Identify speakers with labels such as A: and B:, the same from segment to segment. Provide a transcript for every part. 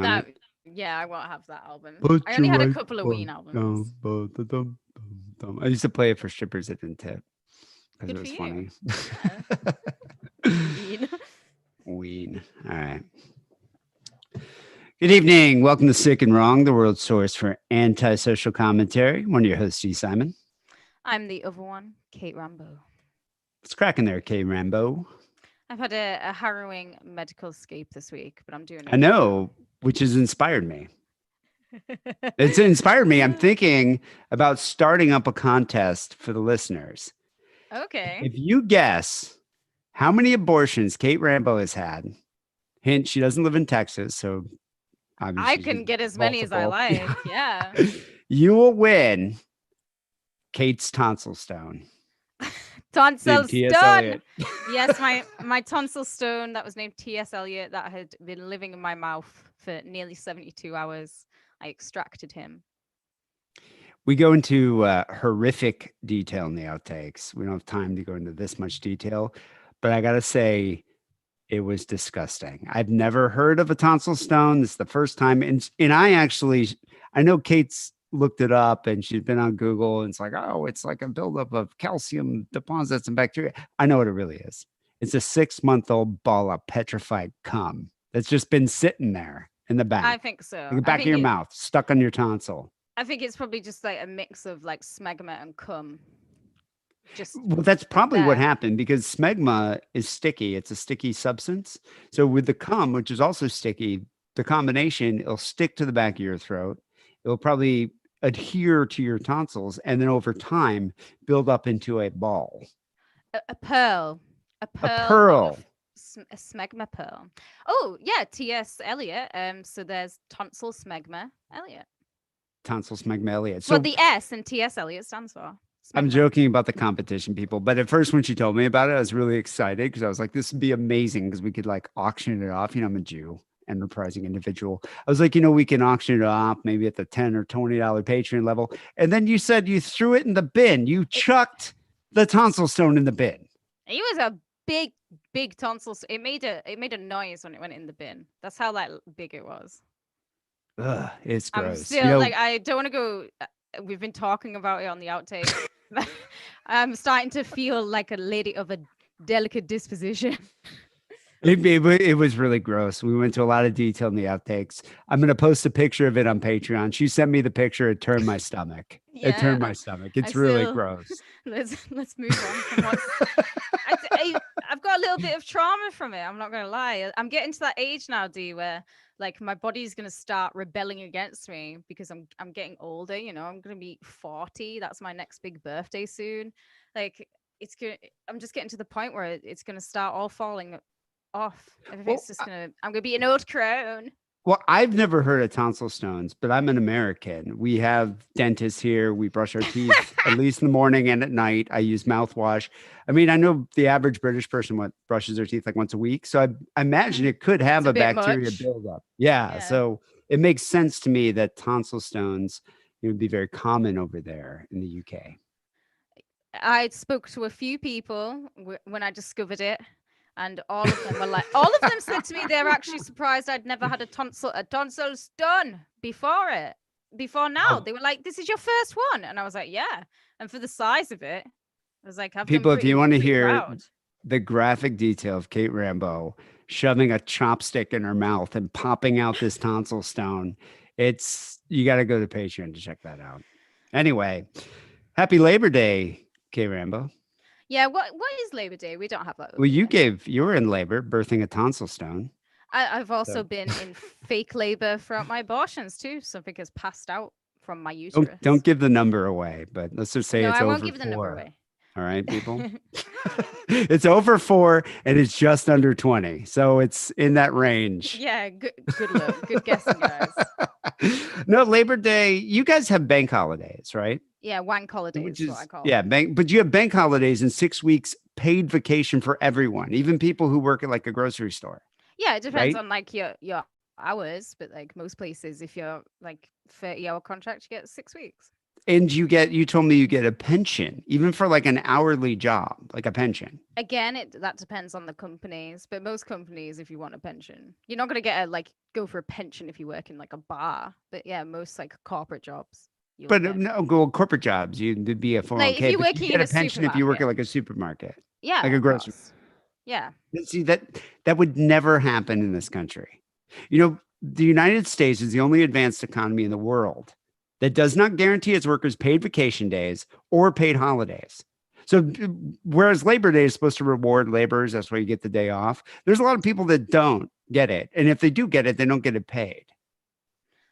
A: on
B: That
A: it.
B: yeah, I won't have that album. I
A: Put
B: only
A: your
B: had a
A: right
B: couple of
A: foot
B: Ween albums.
A: down, dum. I used to play it for strippers that didn't tip because it
B: Good for
A: was
B: you.
A: funny.
B: Yeah. Ween.
A: Ween. All right. Good evening. Welcome to Sick and Wrong, the world's source for antisocial commentary. One of your hosts, G. Simon.
B: I'm the other one, Kate Rambo.
A: It's cracking there, K. Rambo.
B: I've had a harrowing medical escape this week, but I'm doing
A: I
B: okay now.
A: know, which has inspired me. It's inspired me. I'm thinking about starting up a contest for the listeners.
B: Okay.
A: If you guess how many abortions Kate Rambo has had, hint, she doesn't live in Texas, so
B: I
A: obviously she's
B: can get as many as I
A: multiple.
B: like. Yeah.
A: You will win Kate's tonsil stone
B: Tonsil
A: named T.S.
B: stone.
A: Eliot.
B: Yes, my tonsil stone that was named T.S. Eliot that had been living in my mouth for nearly 72 hours. I extracted him.
A: We go into horrific detail in the outtakes. We don't have time to go into this much detail, but I got to say, it was disgusting. I've never heard of a tonsil stone. This is the first time. And I know Kate's looked it up and she's been on Google and it's like, oh, it's like a buildup of calcium deposits and bacteria. I know what it really is. It's a 6-month-old ball of petrified cum that's just been sitting there in the
B: I
A: back,
B: think so.
A: in the back of your mouth, stuck on your tonsil.
B: I think it's probably just like a mix of like smegma and cum. Just
A: Well, that's probably what
B: there.
A: happened because smegma is sticky. It's a sticky substance. So with the cum, which is also sticky, the combination, it'll stick to the back of your throat. It'll probably adhere to your tonsils and then over time build up into a ball,
B: A pearl. A
A: a
B: pearl
A: pearl.
B: of a smegma pearl. Oh, yeah, T.S. Eliot. So there's tonsil smegma Eliot.
A: Tonsil smegma Elliott.
B: What
A: So
B: the S in T.S. Eliot stands for.
A: I'm
B: Smegma.
A: joking about the competition, people. But at first, when she told me about it, I was really excited because I was like, this would be amazing because we could like auction it off. I'm a Jew, enterprising individual. I was like, we can auction it off maybe at the $10 or $20 Patreon level. And then you said you threw it in the bin. You
B: It,
A: chucked the tonsil stone in the bin.
B: it was a big, big tonsil. It made a noise when it went in the bin. That's how like big it was.
A: Ugh, it's
B: I'm
A: gross.
B: still like I don't want to go. We've been talking about it on the outtakes. I'm starting to feel like a lady of a delicate disposition.
A: It was really gross. We went to a lot of detail in the outtakes. I'm going to post a picture of it on Patreon. She sent me the picture. It turned my stomach. It turned
B: Yeah,
A: my stomach.
B: I
A: It's really
B: still
A: gross.
B: let's move on from what's. I've got a little bit of trauma from it. I'm not gonna lie. I'm getting to that age now, D, where like my body's gonna start rebelling against me because I'm getting older. I'm gonna be 40. That's my next big birthday soon. Like it's gonna. I'm just getting to the point where it's gonna start all falling off. Everything's
A: Well,
B: just gonna. I'm gonna be an old crone.
A: Well, I've never heard of tonsil stones, but I'm an American. We have dentists here. We brush our teeth at least in the morning and at night. I use mouthwash. I mean, I know the average British person brushes their teeth like once a week. So I imagine it could
B: It's
A: have
B: a
A: a
B: bit
A: bacteria
B: much.
A: buildup. Yeah.
B: Yeah.
A: So it makes sense to me that tonsil stones would be very common over there in the UK.
B: I spoke to a few people when I discovered it, and all of them said to me they're actually surprised I'd never had a tonsil done before it. Before now,
A: Oh,
B: they were like, "This is your first one," and I was like, "Yeah." And for the size of it, I was like, "I've done
A: people, if you
B: pretty
A: want to
B: pretty
A: hear
B: proud."
A: the graphic detail of Kate Rambo shoving a chopstick in her mouth and popping out this tonsil stone, you got to go to Patreon to check that out. Anyway, happy Labor Day, Kate Rambo.
B: Yeah, what is Labor Day? We don't have that
A: Well,
B: over here.
A: you were in labor birthing a tonsil stone.
B: I've also
A: So
B: been in fake labor throughout my abortions too. Something has passed out from my
A: don't
B: uterus.
A: give the number away, but let's just say
B: No,
A: it's
B: I won't
A: over
B: give the number
A: 4.
B: away.
A: All right, people. It's over 4 and it's just under 20. So it's in that range.
B: Yeah, good look. Good guessing, guys.
A: No, Labor Day, you guys have bank holidays, right?
B: Yeah, wank holidays
A: Which
B: is what I
A: is,
B: call
A: yeah,
B: them.
A: bank, but you have bank holidays and 6 weeks paid vacation for everyone, even people who work at like a grocery store,
B: Yeah, it depends
A: right?
B: on like your hours, but like most places, if you're like 30-hour contract, you get 6 weeks.
A: And you told me you get a pension, even for like an hourly job, like a pension.
B: Again, that depends on the companies, but most companies, if you want a pension, you're not gonna get a like go for a pension if you work in like a bar. But yeah, most like corporate jobs, you'll
A: But
B: get
A: no, go corporate jobs, you'd be a
B: like if
A: 401k,
B: you're
A: but you
B: working
A: get
B: in
A: a
B: a
A: pension if you work
B: supermarket.
A: at like a supermarket, like
B: Yeah,
A: a
B: of
A: grocery.
B: course. Yeah.
A: See that would never happen in this country. You know, the United States is the only advanced economy in the world that does not guarantee its workers paid vacation days or paid holidays. So, whereas Labor Day is supposed to reward laborers, that's why you get the day off. There's a lot of people that don't get it, and if they do get it, they don't get it paid,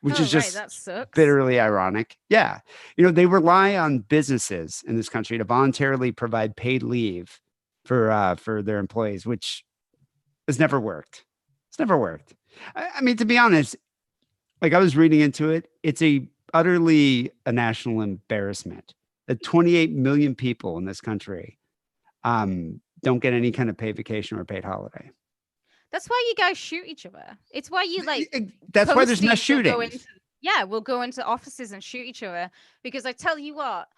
A: which
B: Oh,
A: is
B: right. That
A: just
B: sucks.
A: bitterly ironic. Yeah, they rely on businesses in this country to voluntarily provide paid leave for their employees, which has never worked. It's never worked. I mean, to be honest, like I was reading into it, it's utterly a national embarrassment that 28 million people in this country don't get any kind of paid vacation or paid holiday.
B: That's why you guys shoot each other. It's why you like
A: That's why there's mass
B: posties will go into
A: shootings.
B: yeah, we'll go into offices and shoot each other because I tell you what,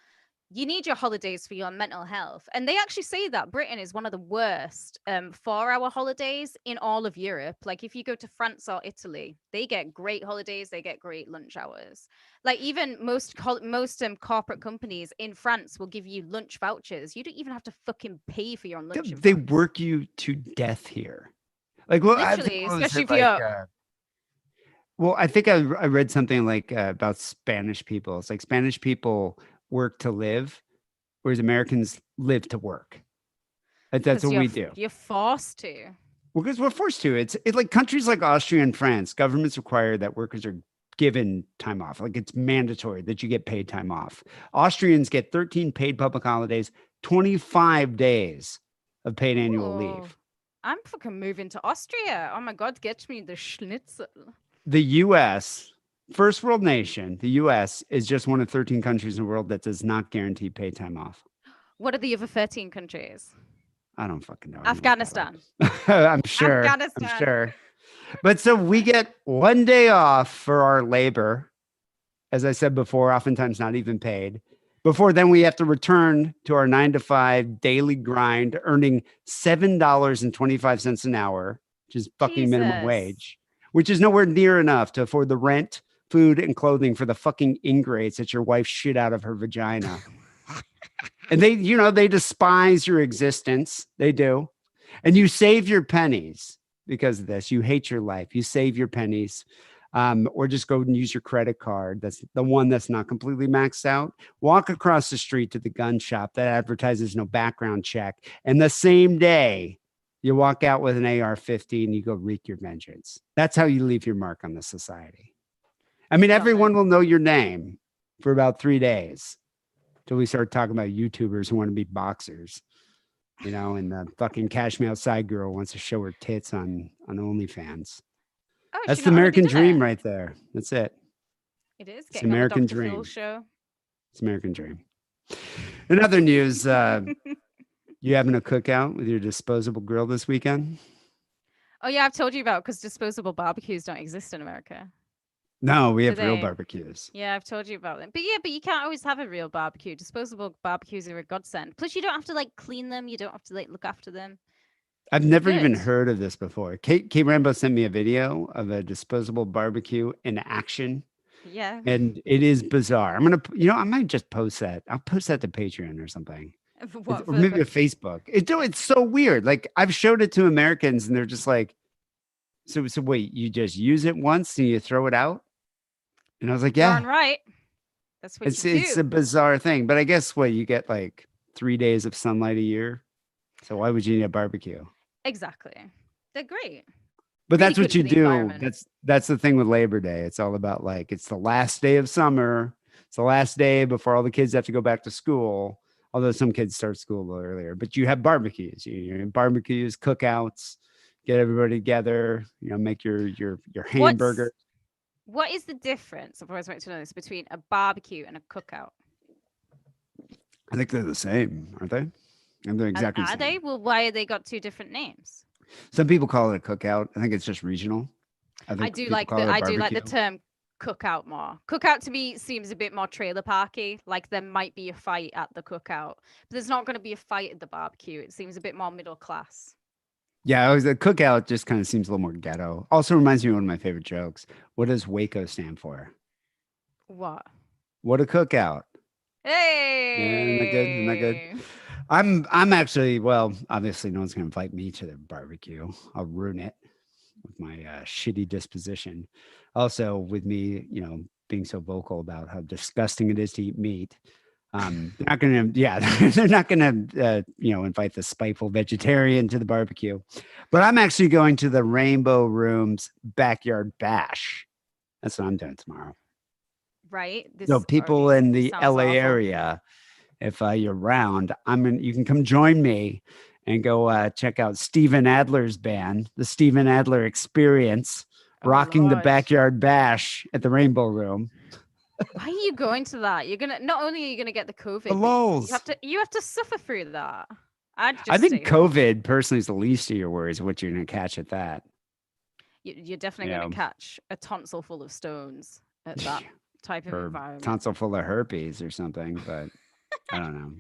B: you need your holidays for your mental health. And they actually say that Britain is one of the worst 4-hour holidays in all of Europe. Like if you go to France or Italy, they get great holidays, they get great lunch hours. Like even most corporate companies in France will give you lunch vouchers. You don't even have to fucking pay for your own lunch in
A: They
B: France.
A: work you to death here. Like, well, I think
B: Literally,
A: what was
B: especially
A: it
B: if
A: like?
B: you're
A: Well, I think I read something like about Spanish people. It's like Spanish people work to live, whereas Americans live to work. That's
B: because
A: what we do.
B: you're forced to.
A: Well, because we're forced to. It's like countries like Austria and France, governments require that workers are given time off. Like it's mandatory that you get paid time off. Austrians get 13 paid public holidays, 25 days of paid annual
B: Oh,
A: leave.
B: I'm fucking moving to Austria. Oh my god, get me the schnitzel.
A: The US, first world nation, the US is just one of 13 countries in the world that does not guarantee paid time off.
B: What are the other 13 countries?
A: I don't fucking know. I didn't look that
B: Afghanistan.
A: up. I'm sure. I'm
B: Afghanistan.
A: sure. But so we get one day off for our labor, as I said before, oftentimes not even paid. Before then, we have to return to our 9 to 5 daily grind, earning $7.25 an hour, which is fucking minimum
B: Jesus.
A: wage, which is nowhere near enough to afford the rent, food, and clothing for the fucking ingrates that your wife shit out of her vagina. And they despise your existence. They do. And you save your pennies because of this. You hate your life. You save your pennies. Or just go and use your credit card. That's the one that's not completely maxed out. Walk across the street to the gun shop that advertises no background check. And the same day, you walk out with an AR-15 and you go wreak your vengeance. That's how you leave your mark on the society. I mean,
B: Love
A: everyone
B: it.
A: will know your name for about 3 days till we start talking about YouTubers who want to be boxers. And the fucking Cash Me Outside girl wants to show her tits on OnlyFans.
B: Oh, has
A: That's
B: she
A: the
B: not already
A: American
B: done it?
A: dream right there. That's it.
B: It is
A: It's the
B: getting on the
A: American
B: Dr. Phil
A: dream.
B: show.
A: It's American dream. In other news, you having a cookout with your disposable grill this weekend?
B: Oh yeah, I've told you about because disposable barbecues don't exist in America.
A: No, we
B: Do
A: have real
B: they?
A: barbecues.
B: Yeah, I've told you about them. But yeah, but you can't always have a real barbecue. Disposable barbecues are a godsend. Plus, you don't have to like clean them. You don't have to like look after them.
A: I've
B: They're
A: never even
B: good.
A: heard of this before. Kate Rambo sent me a video of a disposable barbecue in action,
B: Yeah.
A: and it is bizarre. I might just post that. I'll post that to Patreon or something.
B: For what
A: Or
B: for?
A: maybe to Facebook. It's so weird. Like I've showed it to Americans and they're just like, so wait, you just use it once and you throw it out? And I was like,
B: Darn
A: yeah,
B: right. That's what you
A: it's
B: do.
A: a bizarre thing. But I guess what you get like 3 days of sunlight a year. So why would you need a barbecue?
B: Exactly. They're great.
A: But
B: Really
A: that's
B: good
A: what you
B: for the
A: do.
B: environment.
A: That's the thing with Labor Day. It's all about like it's the last day of summer. It's the last day before all the kids have to go back to school. Although some kids start school a little earlier, but you have barbecues. Barbecues, cookouts, get everybody together. Make your hamburger.
B: What is the difference? I've always wanted to know this between a barbecue and a cookout.
A: I think they're the same, aren't they? And they're exactly the
B: Are they?
A: same.
B: Well, why are they got two different names?
A: Some people call it a cookout. I think it's just regional. I think people call it a
B: I do like the
A: barbecue.
B: term cookout more. Cookout to me seems a bit more trailer parky. Like there might be a fight at the cookout, but there's not going to be a fight at the barbecue. It seems a bit more middle class.
A: Yeah, it was a cookout. Just kind of seems a little more ghetto. Also reminds me of one of my favorite jokes. What does Waco stand for?
B: What?
A: What a cookout. Yeah, isn't that good? Isn't that good?
B: Hey.
A: I'm actually, well, obviously no one's gonna invite me to their barbecue. I'll ruin it with my shitty disposition. Also, with me, being so vocal about how disgusting it is to eat meat. They're not gonna, yeah, they're not gonna, invite the spiteful vegetarian to the barbecue. But I'm actually going to the Rainbow Rooms backyard bash. That's what I'm doing tomorrow.
B: Right?
A: So
B: This
A: people
B: already
A: in the
B: sounds
A: LA
B: awful.
A: area, if you're around, you can come join me and go check out Steven Adler's band, the Steven Adler Experience,
B: Oh
A: rocking the
B: Lord.
A: backyard bash at the Rainbow Room.
B: Why are you going to that? You're gonna not only are you gonna get the
A: The
B: COVID, but
A: lols.
B: you have to suffer through that. I'd
A: I
B: just
A: think
B: stay home.
A: COVID personally is the least of your worries of what you're going to catch at that.
B: You're definitely
A: You
B: going to
A: know,
B: catch a tonsil full of stones at that type of
A: or
B: environment.
A: tonsil full of herpes or something, but I don't know.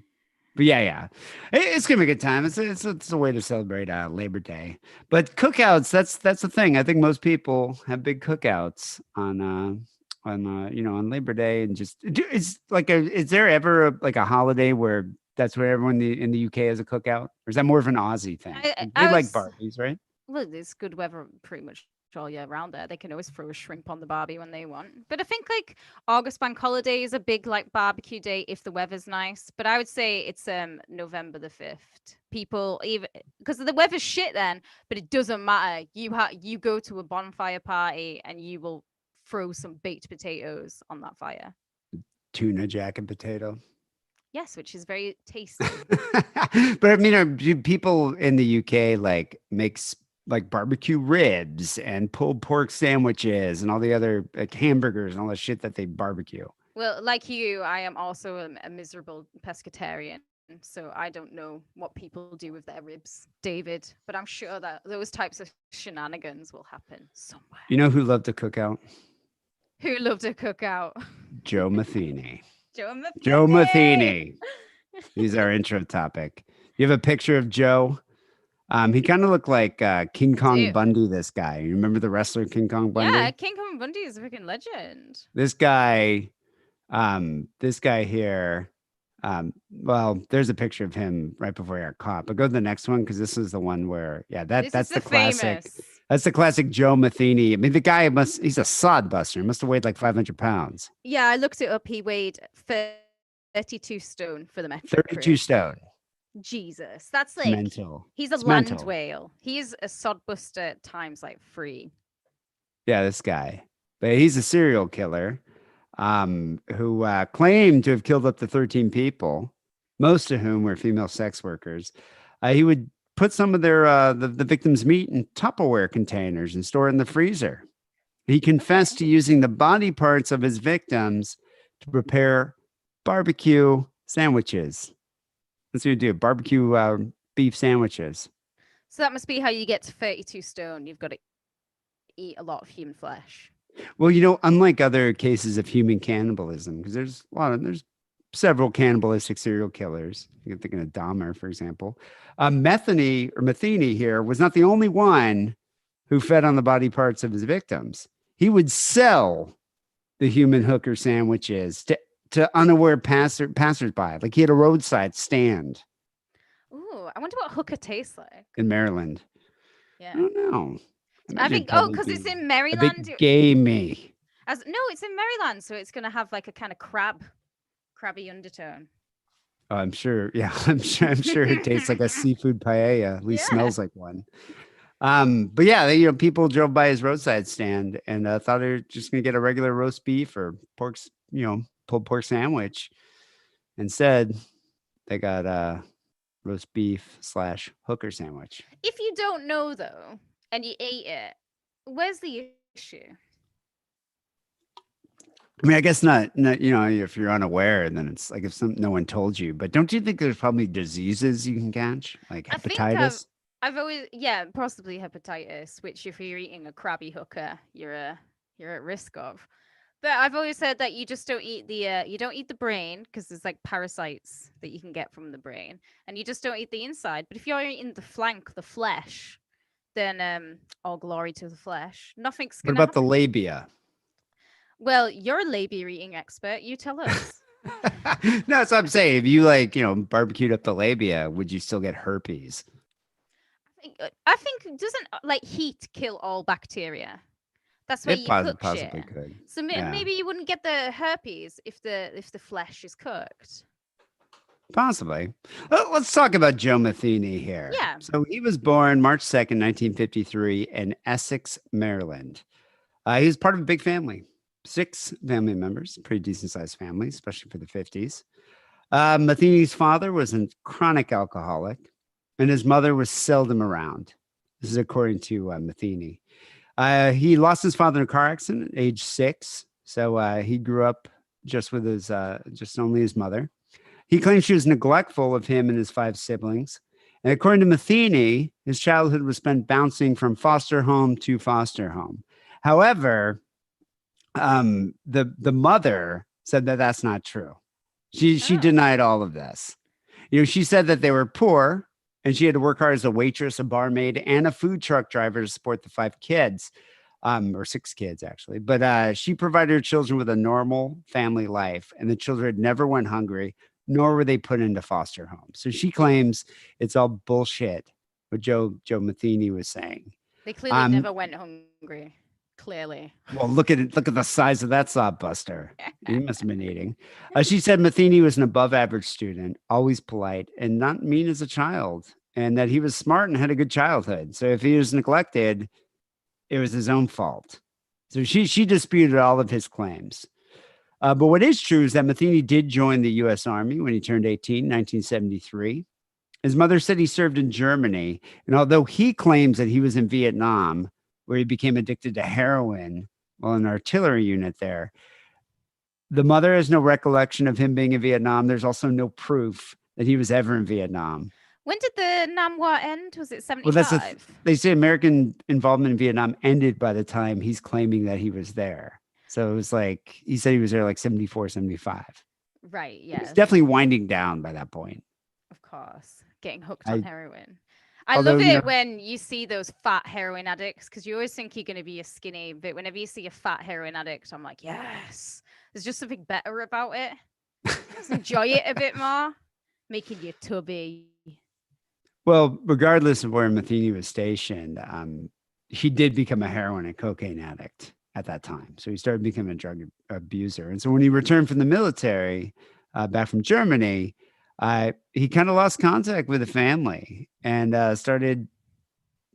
A: But yeah. It's gonna be a good time. It's a way to celebrate Labor Day. But cookouts, that's the thing. I think most people have big cookouts on Labor Day, and just it's like is there ever like a holiday where that's where everyone in the UK has a cookout, or is that more of an Aussie thing? They
B: I
A: like
B: was
A: Barbies, right?
B: well, it's good weather pretty much all year round there. They can always throw a shrimp on the barbie when they want. But I think like August bank holiday is a big like barbecue day if the weather's nice. But I would say it's November the 5th. People even because the weather's shit then, but it doesn't matter. You go to a bonfire party and you will throw some baked potatoes on that fire.
A: Tuna jack and potato.
B: Yes, which is very tasty.
A: But I mean, do people in the UK like makes like barbecue ribs and pulled pork sandwiches and all the other like hamburgers and all the shit that they barbecue?
B: Well, like you, I am also a miserable pescatarian, so I don't know what people do with their ribs, David. But I'm sure that those types of shenanigans will happen somewhere.
A: You know who loved to cook out?
B: Who loved a cookout?
A: Joe Metheny.
B: Joe
A: Joe
B: Metheny.
A: Metheny. He's our intro topic. You have a picture of Joe. He kind of looked like King
B: I
A: Kong
B: do.
A: Bundy. This guy, you remember the wrestler King Kong
B: Yeah,
A: Bundy?
B: King Kong Bundy is a freaking legend.
A: This guy here, well, there's a picture of him right before he got caught. But go to the next one because this is the one where, yeah,
B: This is
A: that's
B: the
A: the classic.
B: famous.
A: That's the classic Joe Metheny. I mean, the guy he's a sod buster. He must have weighed like 500 pounds,
B: Yeah, I looked it up. He weighed 32 stone for the metric
A: 32
B: crew.
A: stone.
B: Jesus, that's
A: It's
B: like
A: mental.
B: he's a
A: It's
B: land
A: mental.
B: whale. He's a sodbuster times like 3.
A: Yeah, this guy. But he's a serial killer who claimed to have killed up to 13 people, most of whom were female sex workers. He would put some of the victims' meat in Tupperware containers and store it in the freezer. He confessed
B: Okay.
A: to using the body parts of his victims to prepare barbecue sandwiches. That's what you do, barbecue beef sandwiches.
B: So that must be how you get to 32 stone. You've got to eat a lot of human flesh.
A: Well, unlike other cases of human cannibalism, because there's several cannibalistic serial killers. You're thinking of Dahmer, for example. Metheny here was not the only one who fed on the body parts of his victims. He would sell the human hooker sandwiches to unaware passersby. Like he had a roadside stand
B: Ooh, I wonder what hooker tastes like.
A: in Maryland. I
B: Yeah.
A: don't know. I
B: I
A: imagine it'd
B: think
A: probably
B: because it's
A: be
B: in
A: a
B: Maryland.
A: big gay me.
B: As no, it's in Maryland, so it's gonna have like a kind of crabby undertone.
A: Oh, I'm sure. Yeah, I'm sure it tastes like a seafood paella. At least
B: Yeah.
A: smells like one. But yeah, people drove by his roadside stand and thought they were just gonna get a regular roast beef or pulled pork sandwich. Instead, they got a roast beef / hooker sandwich.
B: If you don't know though, and you ate it, where's the issue?
A: I mean, I guess not. If you're unaware, then it's like if no one told you. But don't you think there's probably diseases you can catch, like
B: I think
A: hepatitis?
B: I've always possibly hepatitis, which if you're eating a crabby hooker, you're at risk of. But I've always heard that you just don't eat the you don't eat the brain because there's like parasites that you can get from the brain, and you just don't eat the inside. But if you're eating the flank, the flesh, then all glory to the flesh. Nothing's
A: What
B: gonna
A: about the
B: happen.
A: labia?
B: Well, you're a labia eating expert. You tell us.
A: No, that's what I'm saying. If you like, barbecued up the labia, would you still get herpes?
B: I think doesn't like heat kill all bacteria? That's why
A: It
B: you cook
A: possibly
B: shit.
A: could.
B: So
A: Yeah,
B: maybe you wouldn't get the herpes if the flesh is cooked.
A: possibly. Let's talk about Joe Metheny here.
B: Yeah.
A: So he was born March 2nd, 1953, in Essex, Maryland. He was part of a big family, six family members, pretty decent sized family, especially for the 50s. Metheny's father was a chronic alcoholic, and his mother was seldom around. This is according to Metheny. He lost his father in a car accident at age 6, so he grew up just with his, just only his mother. He claims she was neglectful of him and his 5 siblings. And according to Metheny, his childhood was spent bouncing from foster home to foster home. However, the mother said that that's not true. She
B: Oh.
A: denied all of this. She said that they were poor and she had to work hard as a waitress, a barmaid, and a food truck driver to support the 5 kids, or 6 kids actually. But she provided her children with a normal family life, and the children had never went hungry, nor were they put into foster homes. So she claims it's all bullshit what Joe Metheny was saying.
B: They clearly
A: Um,
B: never went hungry. Clearly.
A: well, look at it. Look at the size of that sopbuster. He must have been eating. She said Metheny was an above average student, always polite and not mean as a child, and that he was smart and had a good childhood. So if he was neglected, it was his own fault. So she disputed all of his claims. But what is true is that Metheny did join the U.S. Army when he turned 18, 1973. His mother said he served in Germany, and although he claims that he was in Vietnam, where he became addicted to heroin while in an artillery unit there, the mother has no recollection of him being in Vietnam. There's also no proof that he was ever in Vietnam.
B: When did the Nam War end? Was it
A: Well,
B: '75?
A: they say American involvement in Vietnam ended by the time he's claiming that he was there. So it was like, he said he was there like 74, 75.
B: Right,
A: It was
B: yes.
A: definitely winding down by that point.
B: Of course. Getting hooked on
A: I,
B: heroin. I
A: although,
B: love it when you see those fat heroin addicts because you always think you're going to be a skinny, but whenever you see a fat heroin addict, I'm like, yes, there's just something better about it. Just enjoy it a bit more, making you tubby.
A: well, regardless of where Metheny was stationed, he did become a heroin and cocaine addict at that time. So he started becoming a drug abuser. And so when he returned from the military, back from Germany, he kind of lost contact with the family and started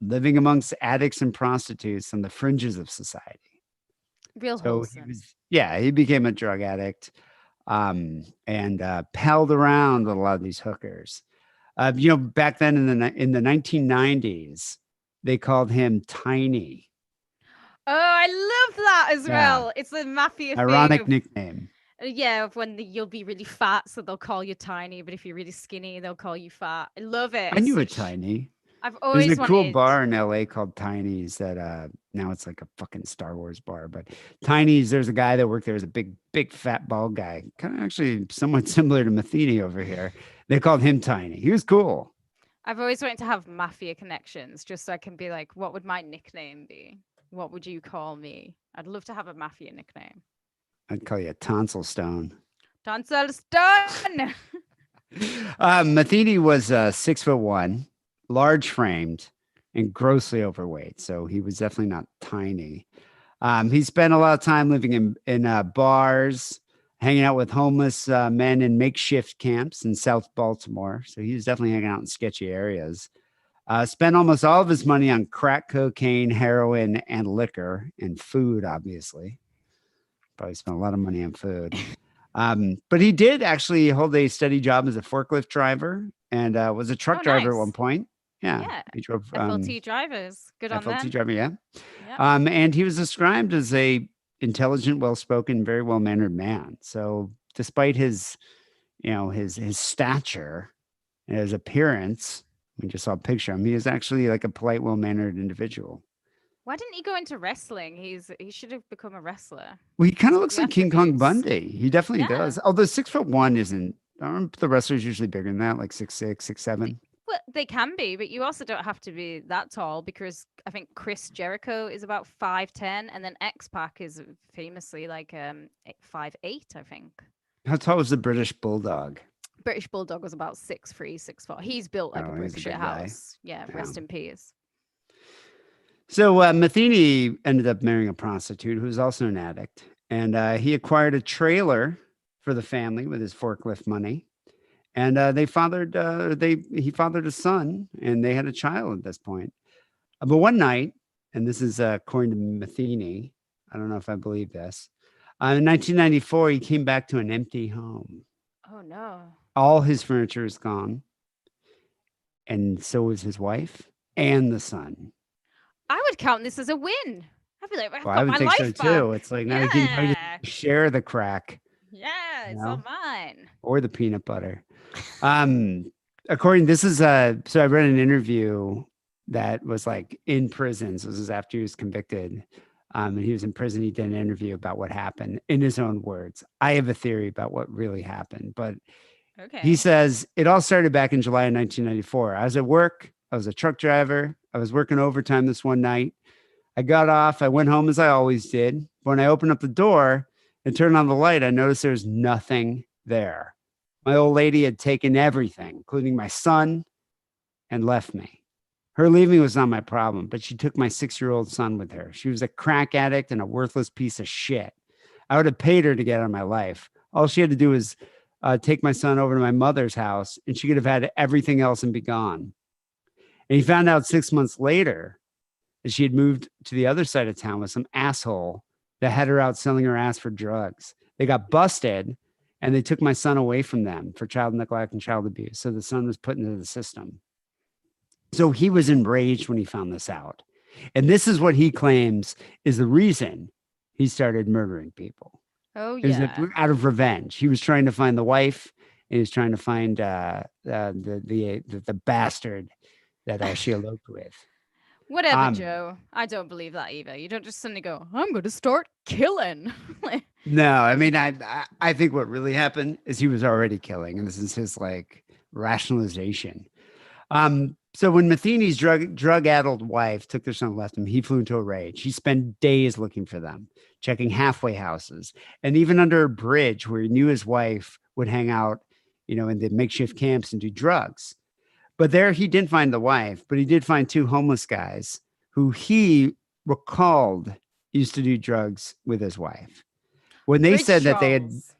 A: living amongst addicts and prostitutes on the fringes of society.
B: Real
A: So
B: wholesome.
A: he became a drug addict, and palled around with a lot of these hookers. Back then in the 1990s, they called him Tiny.
B: Oh, I love that as
A: Yeah,
B: well. It's a mafia thing
A: ironic
B: of
A: nickname.
B: yeah, of when you'll be really fat, so they'll call you tiny, but if you're really skinny, they'll call you fat. I love it.
A: I
B: It's
A: knew a
B: such
A: Tiny.
B: I've
A: There's a
B: always
A: cool
B: wanted.
A: bar in LA called Tiny's that now it's like a fucking Star Wars bar. But Tiny's, there's a guy that worked there as a big fat bald guy, kind of actually somewhat similar to Metheny over here. They called him Tiny. He was cool.
B: I've always wanted to have mafia connections, just so I can be like, what would my nickname be? What would you call me? I'd love to have a mafia nickname.
A: I'd call you a tonsil stone.
B: Tonsil Stone.
A: Metheny was 6'1", large framed, and grossly overweight. So he was definitely not tiny. He spent a lot of time living in bars, hanging out with homeless men in makeshift camps in South Baltimore. So he was definitely hanging out in sketchy areas. Spent almost all of his money on crack cocaine, heroin, and liquor, and food, obviously. Probably spent a lot of money on food. But he did actually hold a steady job as a forklift driver and was a truck
B: Oh,
A: driver at one
B: nice.
A: point. Yeah,
B: Yeah.
A: he drove
B: FLT drivers. Good on
A: FLT
B: them.
A: driver. Yeah.
B: Yep.
A: And he was described as a intelligent, well-spoken, very well-mannered man. So despite his, his stature and his appearance, we just saw a picture of him. He is actually like a polite, well-mannered individual.
B: Why didn't he go into wrestling? He should have become a wrestler.
A: Well, he kind
B: He's
A: of
B: got
A: looks
B: the
A: like King Kong
B: attributes.
A: Bundy. He definitely
B: Yeah.
A: does. Although 6'1" isn't. Aren't the wrestlers usually bigger than that, like 6'6",
B: Th-
A: 6'7"?
B: Well, they can be, but you also don't have to be that tall because I think Chris Jericho is about 5'10", and then X Pac is famously like 5'8", I think.
A: How tall was the British Bulldog?
B: British Bulldog was about 6'3", 6'4". He's built like a
A: Oh, he's
B: brick
A: a
B: shit
A: big guy.
B: house. Yeah,
A: Yeah.
B: rest in peace.
A: So Metheny ended up marrying a prostitute who was also an addict, and he acquired a trailer for the family with his forklift money. And he fathered a son, and they had a child at this point. But one night, and this is according to Metheny, I don't know if I believe this. In 1994, he came back to an empty home.
B: Oh no.
A: All his furniture is gone, and so was his wife and the son.
B: I would count this as a win. I'd be like, I've
A: Well, I
B: got
A: would
B: my
A: think so
B: life
A: too.
B: back.
A: It's like now you can
B: Yeah.
A: share the crack,
B: Yeah,
A: you
B: it's all
A: know,
B: mine.
A: or the peanut butter. Um, according this is so I read an interview that was like in prison. So this is after he was convicted. And he was in prison. He did an interview about what happened in his own words. I have a theory about what really happened, but he
B: Okay.
A: says it all started back in July of 1994. I was at work. I was a truck driver. I was working overtime this one night. I got off. I went home as I always did. When I opened up the door and turned on the light, I noticed there was nothing there. My old lady had taken everything, including my son, and left me. Her leaving was not my problem, but she took my 6-year-old son with her. She was a crack addict and a worthless piece of shit. I would have paid her to get out of my life. All she had to do was take my son over to my mother's house, and she could have had everything else and be gone. And he found out 6 months later that she had moved to the other side of town with some asshole that had her out selling her ass for drugs. They got busted and they took my son away from them for child neglect and child abuse. So the son was put into the system. So he was enraged when he found this out. And this is what he claims is the reason he started murdering people.
B: Oh
A: It was
B: yeah.
A: out of revenge. He was trying to find the wife. And he was trying to find the bastard that she eloped with.
B: Whatever,
A: Um,
B: Joe. I don't believe that either. You don't just suddenly go, I'm going to start killing.
A: No, I mean, I think what really happened is he was already killing, and this is his like rationalization. So when Metheny's drug-addled wife took their son and left him, he flew into a rage. He spent days looking for them, checking halfway houses, and even under a bridge where he knew his wife would hang out, in the makeshift camps and do drugs. But there he didn't find the wife, but he did find two homeless guys who he recalled used to do drugs with his wife. When they
B: Bridge
A: said that they had,
B: trolls.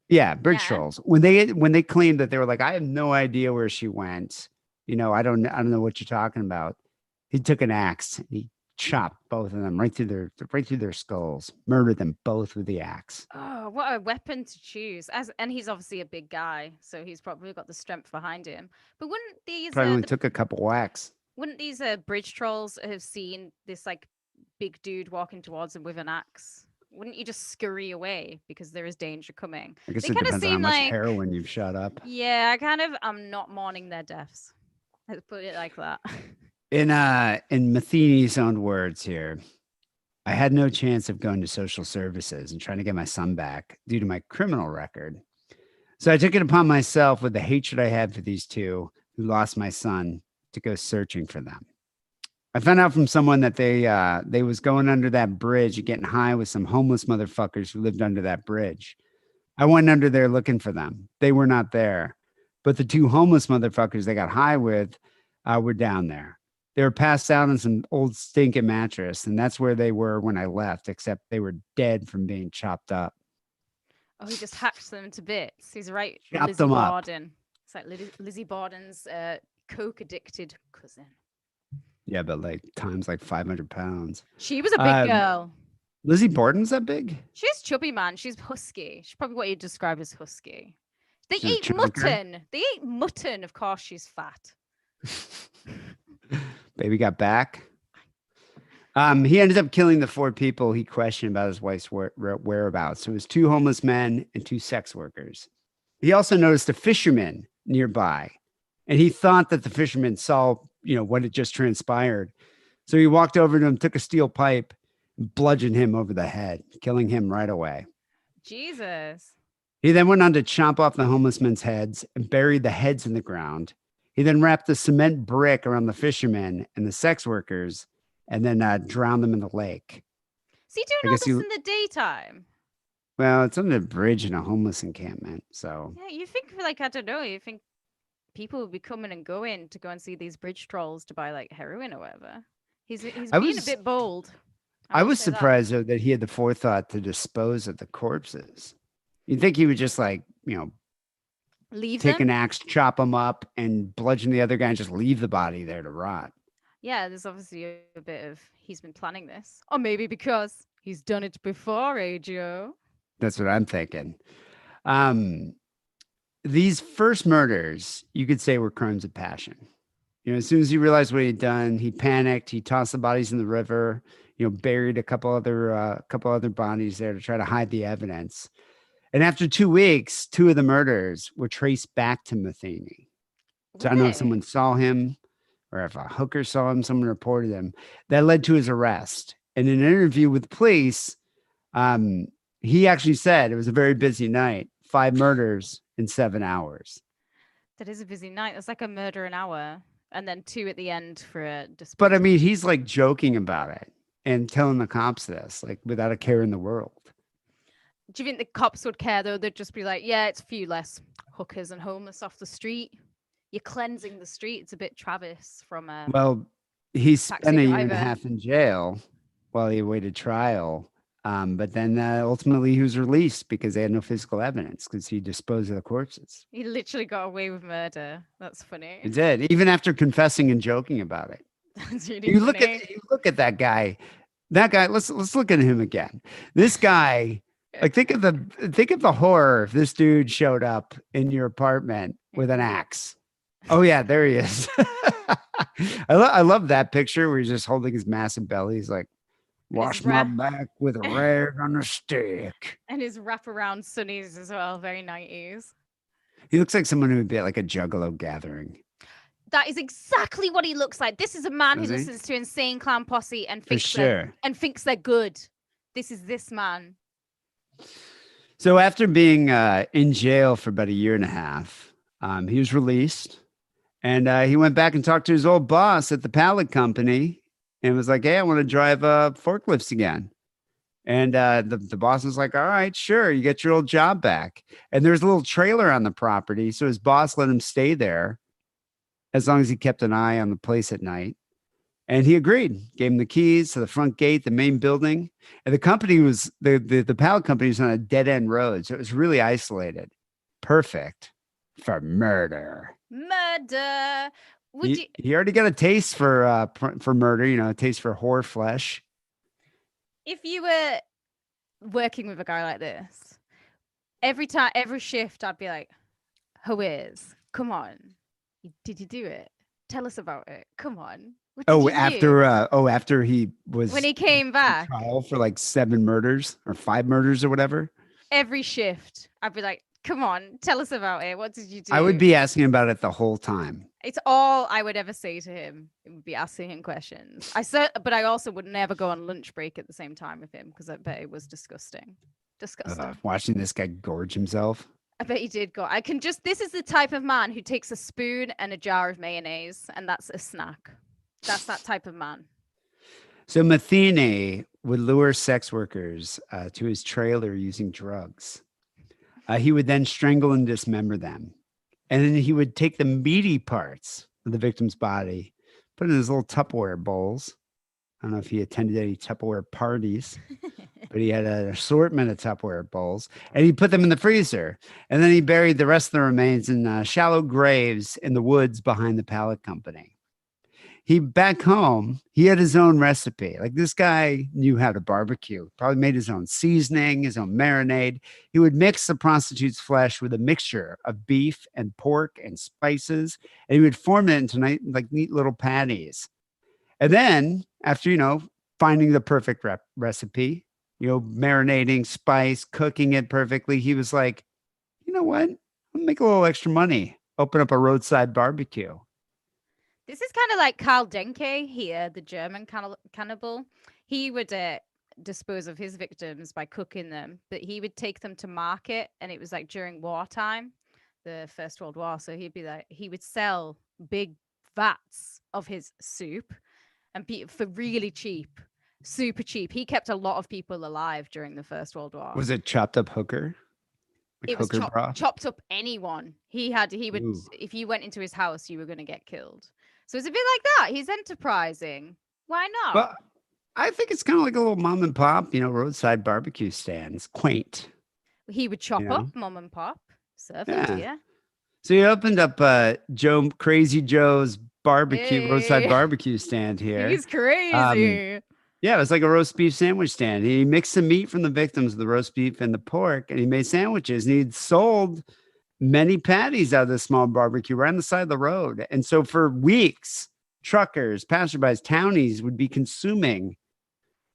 A: yeah, bridge
B: Yeah.
A: trolls. When they claimed that they were like, I have no idea where she went. I don't know what you're talking about. He took an axe and he chopped both of them right through their skulls, murdered them both with the axe.
B: Oh, what a weapon to choose. And he's obviously a big guy, so he's probably got the strength behind him. But
A: Probably only took a couple whacks.
B: wouldn't these bridge trolls have seen this like big dude walking towards them with an axe? Wouldn't you just scurry away because there is danger coming?
A: I guess
B: They
A: it
B: kind of
A: depends on how
B: seem
A: much
B: like,
A: heroin you've shot up.
B: yeah, I'm not mourning their deaths. Let's put it like that.
A: In Metheny's own words here, I had no chance of going to social services and trying to get my son back due to my criminal record. So I took it upon myself with the hatred I had for these two who lost my son to go searching for them. I found out from someone that they was going under that bridge and getting high with some homeless motherfuckers who lived under that bridge. I went under there looking for them. They were not there, but the two homeless motherfuckers they got high with were down there. They were passed out on some old stinking mattress, and that's where they were when I left, except they were dead from being chopped up.
B: Oh, he just hacks them to bits. He's right,
A: Chopped
B: Lizzie
A: them up.
B: Borden. It's like Lizzie Borden's coke addicted cousin.
A: Yeah, but like times like 500 pounds.
B: She was a big girl.
A: Lizzie Borden's that big?
B: She's chubby, man. She's husky. She's probably what you'd describe as husky. They
A: She's a
B: eat
A: chunker?
B: mutton. They eat mutton. Of course, she's fat.
A: Baby got back. He ended up killing the 4 people he questioned about his wife's whereabouts. So it was 2 homeless men and 2 sex workers. He also noticed a fisherman nearby, and he thought that the fisherman saw, what had just transpired. So he walked over to him, took a steel pipe, and bludgeoned him over the head, killing him right away.
B: Jesus.
A: He then went on to chomp off the homeless men's heads and buried the heads in the ground. He then wrapped a cement brick around the fishermen and the sex workers and then drowned them in the lake.
B: Is he doing
A: I
B: all
A: guess
B: this
A: he,
B: in the daytime?
A: well, it's on a bridge in a homeless encampment. So
B: Yeah, you think like I don't know. You think people would be coming and going to go and see these bridge trolls to buy like heroin or whatever. He's
A: I
B: being a
A: was
B: bit bold. I
A: I
B: will
A: was
B: say that.
A: surprised though that he had the forethought to dispose of the corpses. You'd think he would just like,
B: Leave
A: take
B: them.
A: an axe, chop him up, and bludgeon the other guy and just leave the body there to rot.
B: Yeah, there's obviously a bit of he's been planning this, or maybe because he's done it before, eh, Joe?
A: That's what I'm thinking. Um, these first murders, you could say, were crimes of passion. As soon as he realized what he'd done, he panicked. He tossed the bodies in the river. Buried a couple other bodies there to try to hide the evidence. And after 2 weeks, two of the murders were traced back to Metheny. So I
B: Were
A: don't know if
B: they?
A: someone saw him or if a hooker saw him, someone reported him. That led to his arrest. And in an interview with police, um, he actually said it was a very busy night, 5 murders in 7 hours.
B: That is a busy night. That's like a murder an hour, and then two at the end for a
A: But I
B: disposal.
A: mean, he's like joking about it and telling the cops this, like without a care in the world.
B: Do you think the cops would care though? They'd just be like, "Yeah, it's a few less hookers and homeless off the street. You're cleansing the street." It's a bit Travis from
A: Well, he
B: Taxi
A: spent a year and a
B: Driver.
A: half in jail while he awaited trial. But then ultimately he was released because they had no physical evidence because he disposed of the corpses.
B: He literally got away with murder. That's
A: He
B: funny.
A: did, even after confessing and joking about it.
B: That's really funny.
A: You look at that guy. That guy. Let's look at him again. This guy. Like think of the horror if this dude showed up in your apartment with an axe. Oh yeah, there he is. I love that picture where he's just holding his massive belly. He's like,
B: And his
A: wash my
B: wrap
A: back with a rag on a stick.
B: and his wraparound sunnies as well, very 90s.
A: He looks like someone who would be at like a juggalo gathering.
B: That is exactly what he looks like. This is a man who
A: Does he?
B: listens to Insane Clown Posse and
A: For
B: thinks
A: sure.
B: they're good. This is this man.
A: So after being in jail for about a year and a half, he was released, and he went back and talked to his old boss at the pallet company, and was like, "Hey, I want to drive forklifts again." And the boss was like, "All right, sure, you get your old job back." And there's a little trailer on the property, so his boss let him stay there as long as he kept an eye on the place at night. And he agreed, gave him the keys to the front gate, the main building. And the company was the pallet company was on a dead end road. So it was really isolated. Perfect for murder.
B: Murder. Would you
A: He already got a taste for murder, a taste for whore flesh.
B: if you were working with a guy like this, every shift I'd be like, "Who is? Come on. Did you do it? Tell us about it. Come on. What did you do?"
A: After he was
B: When he came
A: on
B: back,
A: trial for like 7 murders or 5 murders or whatever.
B: every shift, I'd be like, "Come on, tell us about it. What did you do?"
A: I would be asking about it the whole time.
B: It's all I would ever say to him. It would be asking him questions. But I also would never go on lunch break at the same time with him because I bet it was disgusting. Disgusting.
A: Watching this guy gorge himself.
B: I bet he did go. This is the type of man who takes a spoon and a jar of mayonnaise, and that's a snack. That's that type of man.
A: So Metheny would lure sex workers to his trailer using drugs. He would then strangle and dismember them. And then he would take the meaty parts of the victim's body, put it in his little Tupperware bowls. I don't know if he attended any Tupperware parties, but he had an assortment of Tupperware bowls, and he put them in the freezer. And then he buried the rest of the remains in shallow graves in the woods behind the pallet company. Back home, he had his own recipe. Like this guy knew how to barbecue, probably made his own seasoning, his own marinade. He would mix the prostitute's flesh with a mixture of beef and pork and spices, and he would form it into like neat little patties. And then after, finding the perfect recipe, marinating spice, cooking it perfectly, he was like, you know what? I'll make a little extra money, open up a roadside barbecue.
B: This is kind of like Karl Denke here, the German cannibal. He would dispose of his victims by cooking them, but he would take them to market, and it was like during wartime, the First World War. So he would sell big vats of his soup and for really cheap, super cheap. He kept a lot of people alive during the First World War.
A: Was it chopped up hooker? Like
B: It was
A: hooker broth?
B: chopped up anyone. He would,
A: Ooh.
B: if you went into his house, you were going to get killed. So it's a bit like that. He's enterprising. Why not?
A: Well, I think it's kind of like a little mom and pop, roadside barbecue stand. It's quaint.
B: He would chop
A: You know?
B: up mom and pop, serve them to
A: Yeah.
B: you.
A: So you opened up Crazy Joe's roadside
B: Hey,
A: barbecue stand here.
B: he's crazy.
A: Yeah, it was like a roast beef sandwich stand. He mixed the meat from the victims, the roast beef and the pork, and he made sandwiches. And he'd sold many patties out of this small barbecue right on the side of the road. And so for weeks, truckers, passerbys, townies would be consuming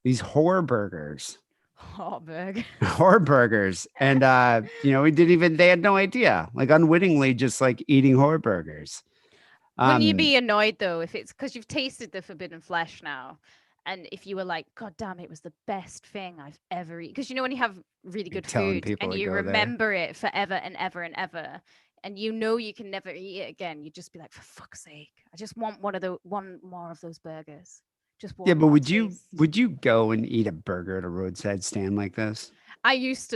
A: these horror burgers.
B: Hotburg.
A: Horror burgers. And they had no idea, like unwittingly just like eating horror burgers.
B: Wouldn't you be annoyed though if it's because you've tasted the forbidden flesh now? And if you were like, God damn, it was the best thing I've ever eaten. Because when you have really good food and you remember it forever and ever and ever, and you can never eat it again, you'd just be like, for fuck's sake, I just want one more of those burgers. Just one.
A: Yeah, but
B: more
A: would
B: taste.
A: you go and eat a burger at a roadside stand like this?
B: There used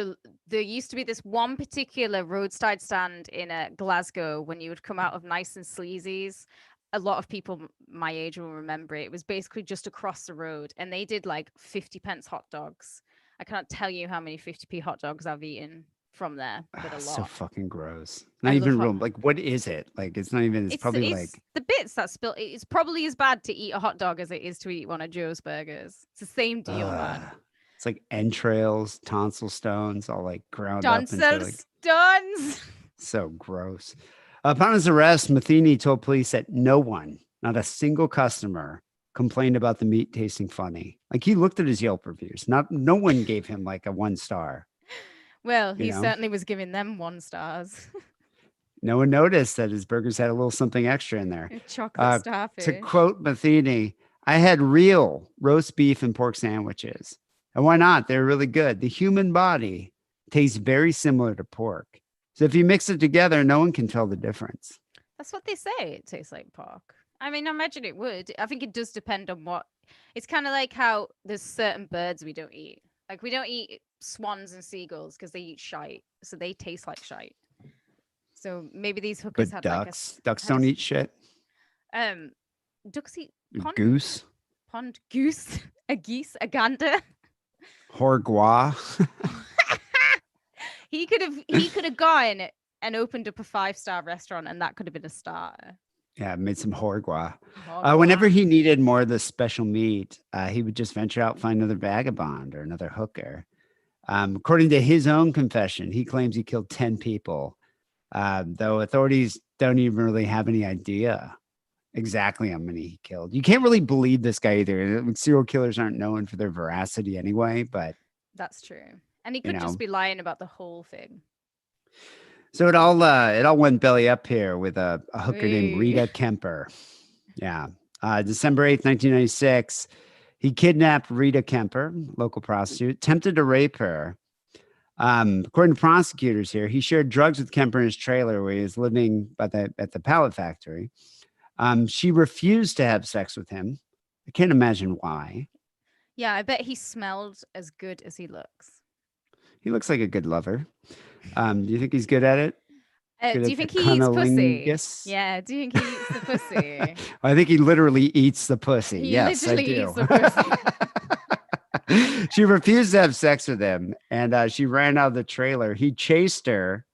B: to be this one particular roadside stand in Glasgow when you would come out of Nice and Sleazy's. A lot of people my age will remember it. It was basically just across the road, and they did like 50p hot dogs. I can't tell you how many 50p hot dogs I've eaten from there, but a lot.
A: So fucking gross. Not even real. Like, what is it? Like, it's not even. It's probably like
B: the bits that spill. It's probably as bad to eat a hot dog as it is to eat one of Joe's burgers. It's the same deal, man.
A: It's like entrails, tonsil stones, all like ground up into like
B: stones.
A: So gross. Upon his arrest, Metheny told police that no one, not a single customer, complained about the meat tasting funny. Like he looked at his Yelp reviews. No one gave him like a 1 star.
B: Well, he certainly was giving them 1 stars.
A: No one noticed that his burgers had a little something extra in there.
B: Chocolate starfish.
A: To quote Metheny, I had real roast beef and pork sandwiches. And why not? They're really good. The human body tastes very similar to pork. So if you mix it together, no one can tell the difference.
B: That's what they say. It tastes like pork. I mean, I imagine it would. I think it does depend on what. It's kind of like how there's certain birds we don't eat. Like we don't eat swans and seagulls because they eat shite. So they taste like shite. So maybe these hookers
A: but
B: had
A: ducks.
B: like a...
A: Ducks don't eat shit.
B: Ducks eat pond.
A: Goose.
B: Pond goose. A geese. A gander.
A: Horgua.
B: He could have gone and opened up a 5-star restaurant, and that could have been a starter.
A: Yeah, made some horgua. Whenever he needed more of the special meat, he would just venture out, find another vagabond or another hooker. According to his own confession, he claims he killed 10 people, though authorities don't even really have any idea exactly how many he killed. You can't really believe this guy either. Serial killers aren't known for their veracity anyway, but...
B: That's true. And he could just be lying about the whole thing.
A: So it all went belly up here with a hooker named Rita Kemper. Yeah. December 8th, 1996, he kidnapped Rita Kemper, local prostitute, attempted to rape her. According to prosecutors here, he shared drugs with Kemper in his trailer where he was living at the pallet factory. She refused to have sex with him. I can't imagine why.
B: Yeah, I bet he smelled as good as he looks.
A: He looks like a good lover. Do you think he's good at it?
B: Do you think he eats pussy? Yeah, do you think he eats the pussy?
A: I think he literally eats the pussy.
B: He
A: yes,
B: literally
A: I do.
B: Eats the pussy.
A: She refused to have sex with him, and she ran out of the trailer. He chased her,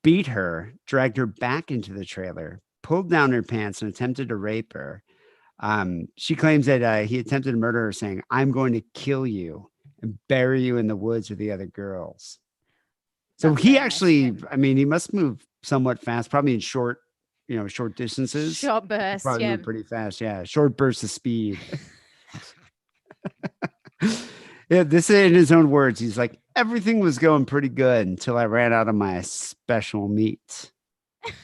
A: beat her, dragged her back into the trailer, pulled down her pants, and attempted to rape her. She claims that he attempted to murder her, saying, "I'm going to kill you and bury you in the woods with the other girls." So
B: That's
A: he
B: nice,
A: actually,
B: yeah.
A: I mean, he must move somewhat fast, probably in short distances.
B: Short bursts,
A: Probably
B: yeah.
A: move pretty fast. Yeah. Short bursts of speed. Yeah. This is in his own words. He's like, everything was going pretty good until I ran out of my special meat.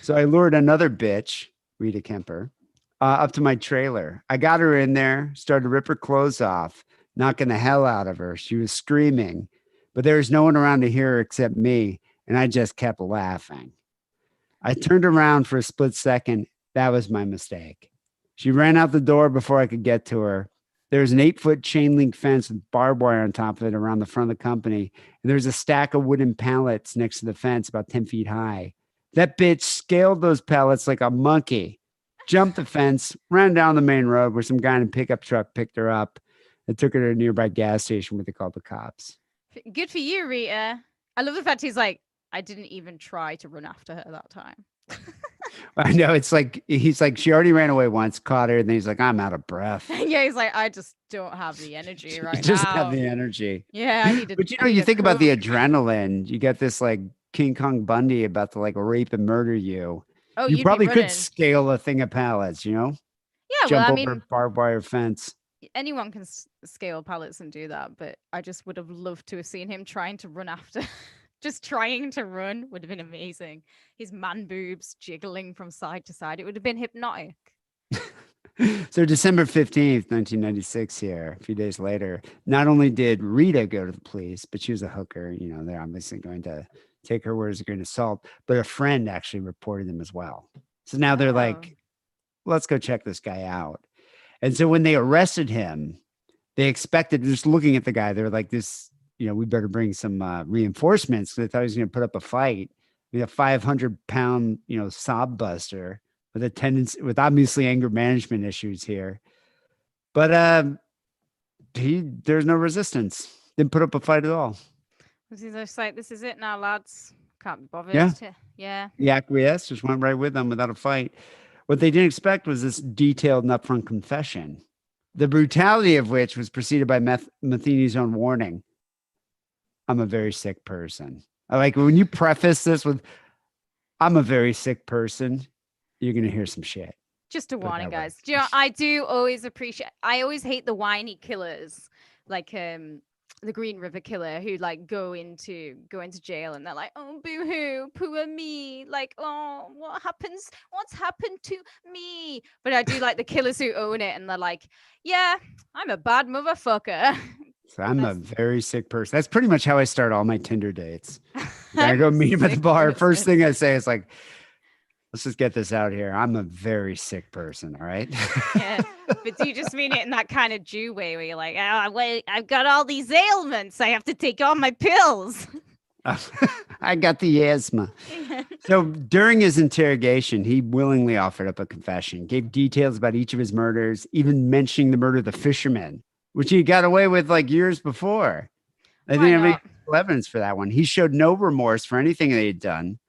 A: So I lured another bitch, Rita Kemper, up to my trailer. I got her in there, started to rip her clothes off, knocking the hell out of her. She was screaming, but there was no one around to hear her except me, and I just kept laughing. I turned around for a split second. That was my mistake. She ran out the door before I could get to her. There was an 8-foot chain link fence with barbed wire on top of it around the front of the company. And there was a stack of wooden pallets next to the fence about 10 feet high. That bitch scaled those pallets like a monkey, jumped the fence, ran down the main road where some guy in a pickup truck picked her up and took her to a nearby gas station where they called the cops.
B: Good for you, Rita. I love the fact he's like, I didn't even try to run after her that time.
A: I know. It's like, he's like, she already ran away once, caught her, and then he's like, I'm out of breath.
B: Yeah, he's like, I just don't have the energy right
A: Just
B: now.
A: have the energy.
B: Yeah, I need to.
A: But you think about the adrenaline. You got this like King Kong Bundy about to like rape and murder you.
B: Oh,
A: You
B: you'd
A: probably
B: be
A: could
B: running.
A: scale a thing of pallets,
B: Yeah, well,
A: jump
B: I
A: over
B: mean,
A: a barbed wire fence.
B: anyone can scale pallets and do that, but I just would have loved to have seen him trying to run after. Just trying to run would have been amazing. His man boobs jiggling from side to side. It would have been hypnotic.
A: So December 15th, 1996 here, a few days later, not only did Rita go to the police, but she was a hooker. You know, they're obviously going to take her word as a grain of salt, but a friend actually reported them as well. So now they're
B: Oh.
A: like, let's go check this guy out. And so when they arrested him, they expected, just looking at the guy, they were like, this, we better bring some reinforcements. They thought he was going to put up a fight. A 500-pound, sob buster with a tendency, with obviously anger management issues here. But there's no resistance. Didn't put up a fight at all.
B: He's just like, this is it now, lads. Can't be bothered.
A: Yeah.
B: Yeah.
A: He acquiesced, just went right with them without a fight. What they didn't expect was this detailed and upfront confession, the brutality of which was preceded by Metheny's own warning. I'm a very sick person. I like when you preface this with, I'm a very sick person, you're going to hear some shit.
B: Just a warning, guys. Do you know, I do always appreciate, I always hate the whiny killers, like the Green River Killer, who like go into jail and they're like, oh, boo-hoo, poor me, like, oh, what's happened to me? But I do like the killers who own it and they're like, yeah, I'm a bad motherfucker.
A: So I'm a very sick person. That's pretty much how I start all my Tinder dates. I go meet him at the bar. First thing I say is like, let's just get this out here. I'm a very sick person. All right.
B: Yeah. But do you just mean it in that kind of Jew way where you're like, oh, wait, I've got all these ailments. I have to take all my pills.
A: I got the asthma. So during his interrogation, he willingly offered up a confession, gave details about each of his murders, even mentioning the murder of the fisherman, which he got away with like years before. I didn't have any evidence for that one. He showed no remorse for anything that he had done.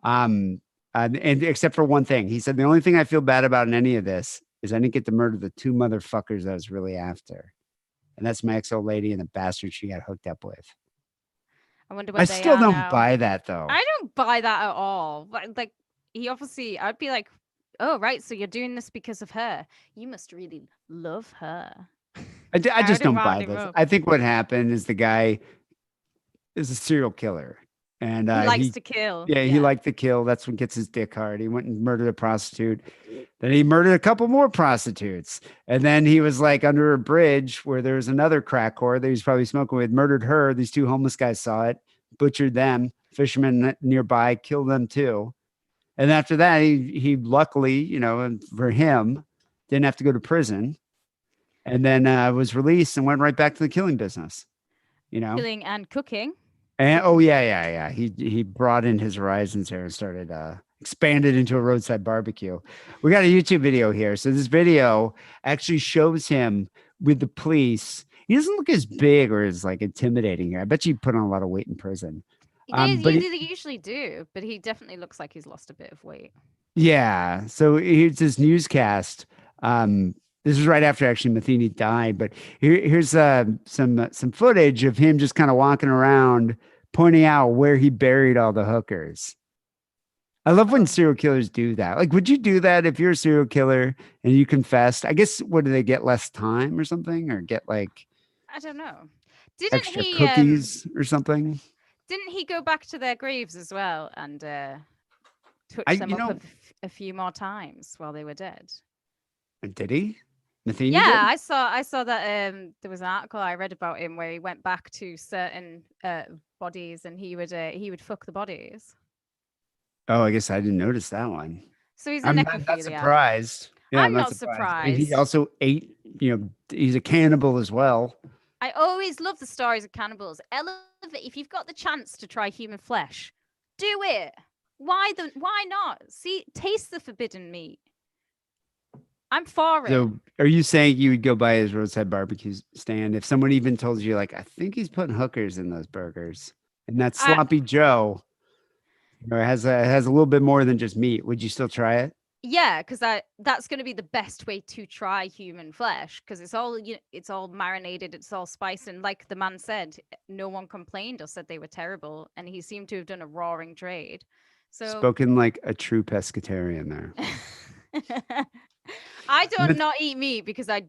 A: And except for one thing, he said, the only thing I feel bad about in any of this is I didn't get to murder the two motherfuckers I was really after. And that's my ex-old lady and the bastard she got hooked up with.
B: I wonder what
A: I
B: they
A: still
B: are
A: don't
B: now.
A: buy that though.
B: I don't buy that at all. Like he obviously, I'd be like, oh, right. So you're doing this because of her. You must really love her.
A: I just don't buy this. I think what happened is the guy is a serial killer. And
B: he likes to kill.
A: Yeah, he liked to kill. That's what gets his dick hard. He went and murdered a prostitute. Then he murdered a couple more prostitutes. And then he was like under a bridge where there was another crack whore that he was probably smoking with, murdered her. These two homeless guys saw it, butchered them. Fishermen nearby killed them too. And after that, he luckily, and for him, didn't have to go to prison. And then was released and went right back to the killing business.
B: Killing and cooking.
A: And yeah. He brought in his horizons here and started expanded into a roadside barbecue. We got a YouTube video here. So this video actually shows him with the police. He doesn't look as big or as like intimidating here. I bet you put on a lot of weight in prison.
B: They usually do, but he definitely looks like he's lost a bit of weight.
A: Yeah. So here's this newscast. This is right after actually Metheny died, but here's some footage of him just kind of walking around, pointing out where he buried all the hookers. I love when serial killers do that. Like, would you do that if you're a serial killer and you confessed? I guess, what do they get, less time or something, or get like,
B: I don't know,
A: extra cookies or something?
B: Didn't he go back to their graves as well and touched
A: I,
B: them
A: you
B: up
A: know,
B: a few more times while they were dead.
A: did he? Metheny
B: Yeah,
A: did?
B: I saw that there was an article I read about him where he went back to certain bodies and he would fuck the bodies.
A: Oh, I guess I didn't notice that one.
B: So he's a
A: I'm not
B: necrophiliac.
A: surprised. Yeah, I'm
B: I'm
A: not
B: not
A: surprised. I mean, he
B: surprised.
A: also ate, he's a cannibal as well.
B: I always love the stories of cannibals. If you've got the chance to try human flesh, do it. Why not? See, taste the forbidden meat. I'm for it.
A: So are you saying you would go by his roadside barbecue stand if someone even told you, like, I think he's putting hookers in those burgers and that
B: I
A: sloppy Joe or has a little bit more than just meat, would you still try it?
B: Yeah, because that's going to be the best way to try human flesh because it's all marinated, it's all spiced, and like the man said, no one complained or said they were terrible, and he seemed to have done a roaring trade. So
A: Spoken like a true pescatarian there.
B: I don't
A: But
B: not eat meat because I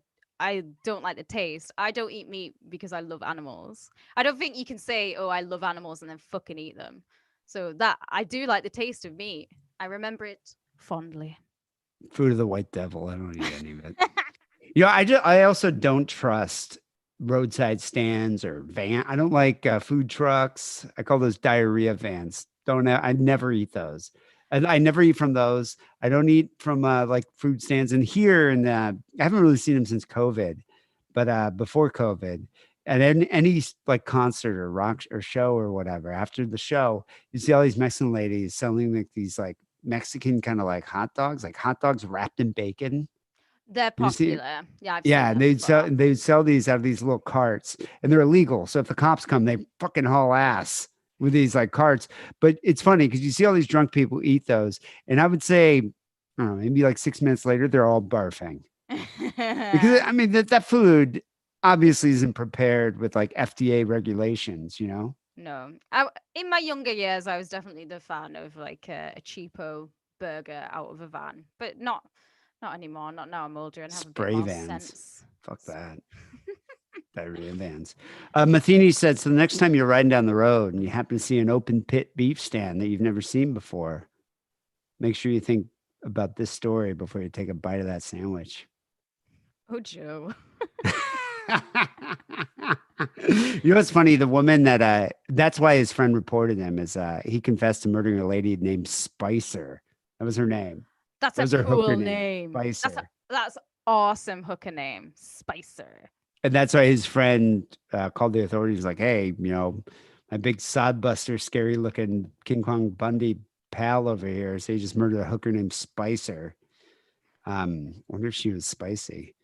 B: don't like the taste. I don't eat meat because I love animals. I don't think you can say, "Oh, I love animals," and then fucking eat them. So that I do like the taste of meat. I remember it fondly.
A: food of the white devil. I don't eat any of it. I also don't trust roadside stands or van. I don't like food trucks. I call those diarrhea vans. I never eat those. I never eat from those. I don't eat from like food stands. And here, and I haven't really seen them since COVID, but before COVID, at any like concert or rock or show or whatever, after the show, you see all these Mexican ladies selling like these like Mexican kind of like hot dogs wrapped in bacon.
B: They're
A: You see,
B: popular. Yeah, I've seen
A: yeah, and
B: them before.
A: they'd sell these out of these little carts, and they're illegal. So if the cops come, they fucking haul ass with these like carts. But it's funny because you see all these drunk people eat those, and I would say, I don't know, maybe like 6 minutes later, they're all barfing because I mean that food obviously isn't prepared with like FDA regulations, you know.
B: No, in my younger years, I was definitely the fan of like a cheapo burger out of a van, but not anymore. Not now I'm older and have a bit
A: Spray
B: more
A: vans,
B: sense.
A: fuck that. Diarrhea vans. Metheny said, so the next time you're riding down the road and you happen to see an open pit beef stand that you've never seen before, make sure you think about this story before you take a bite of that sandwich.
B: Oh, Joe.
A: You know what's funny? The woman that's why his friend reported him is he confessed to murdering a lady named Spicer. That was her name.
B: That's
A: That
B: a
A: was her hooker
B: cool
A: name,
B: name.
A: Spicer.
B: That's awesome hooker name, Spicer.
A: And that's why his friend called the authorities like, hey, my big sodbuster, scary looking King Kong Bundy pal over here. So he just murdered a hooker named Spicer. Wonder if she was spicy.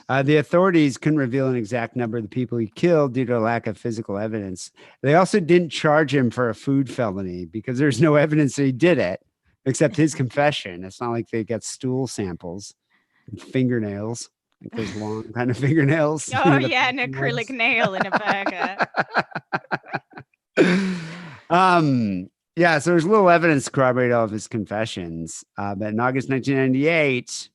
A: The authorities couldn't reveal an exact number of the people he killed due to a lack of physical evidence. They also didn't charge him for a food felony because there's no evidence that he did it except his confession. It's not like they got stool samples and fingernails, like those long kind of fingernails.
B: Oh
A: The
B: yeah, an
A: pointy
B: acrylic
A: ones.
B: nail in a burger.
A: um, yeah, so there's little evidence to corroborate all of his confessions. But in August 1998,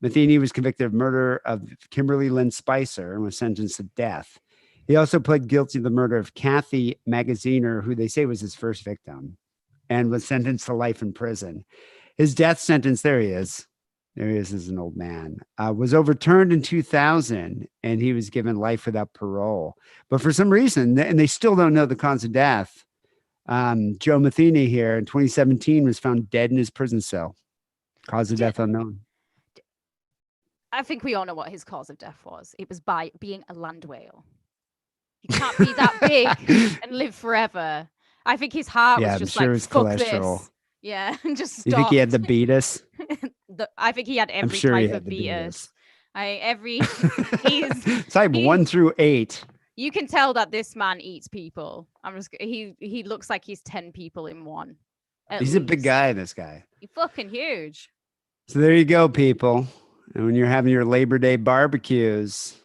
A: Metheny was convicted of murder of Kimberly Lynn Spicer and was sentenced to death. He also pled guilty to the murder of Kathy Magaziner, who they say was his first victim, and was sentenced to life in prison. His death sentence, there he is. There he is as an old man, was overturned in 2000, and he was given life without parole. But for some reason, and they still don't know the cause of death, Joe Metheny here in 2017 was found dead in his prison cell. Cause of death unknown.
B: I think we all know what his cause of death was. It was by being a land whale. You can't be that big and live forever. I think his heart was
A: I'm
B: just
A: sure it
B: like,
A: was
B: fuck
A: cholesterol.
B: this. Yeah, and just
A: You think he had
B: stopped.
A: the beatus?
B: I think he had
A: I'm
B: every
A: sure he
B: type
A: had
B: of
A: the
B: beatus.
A: beatus.
B: He's
A: Type
B: he
A: 1 through 8.
B: you can tell that this man eats people. He looks like he's 10 people in one.
A: He's a big guy, this guy.
B: He's fucking huge.
A: So there you go, people. And when you're having your Labor Day barbecues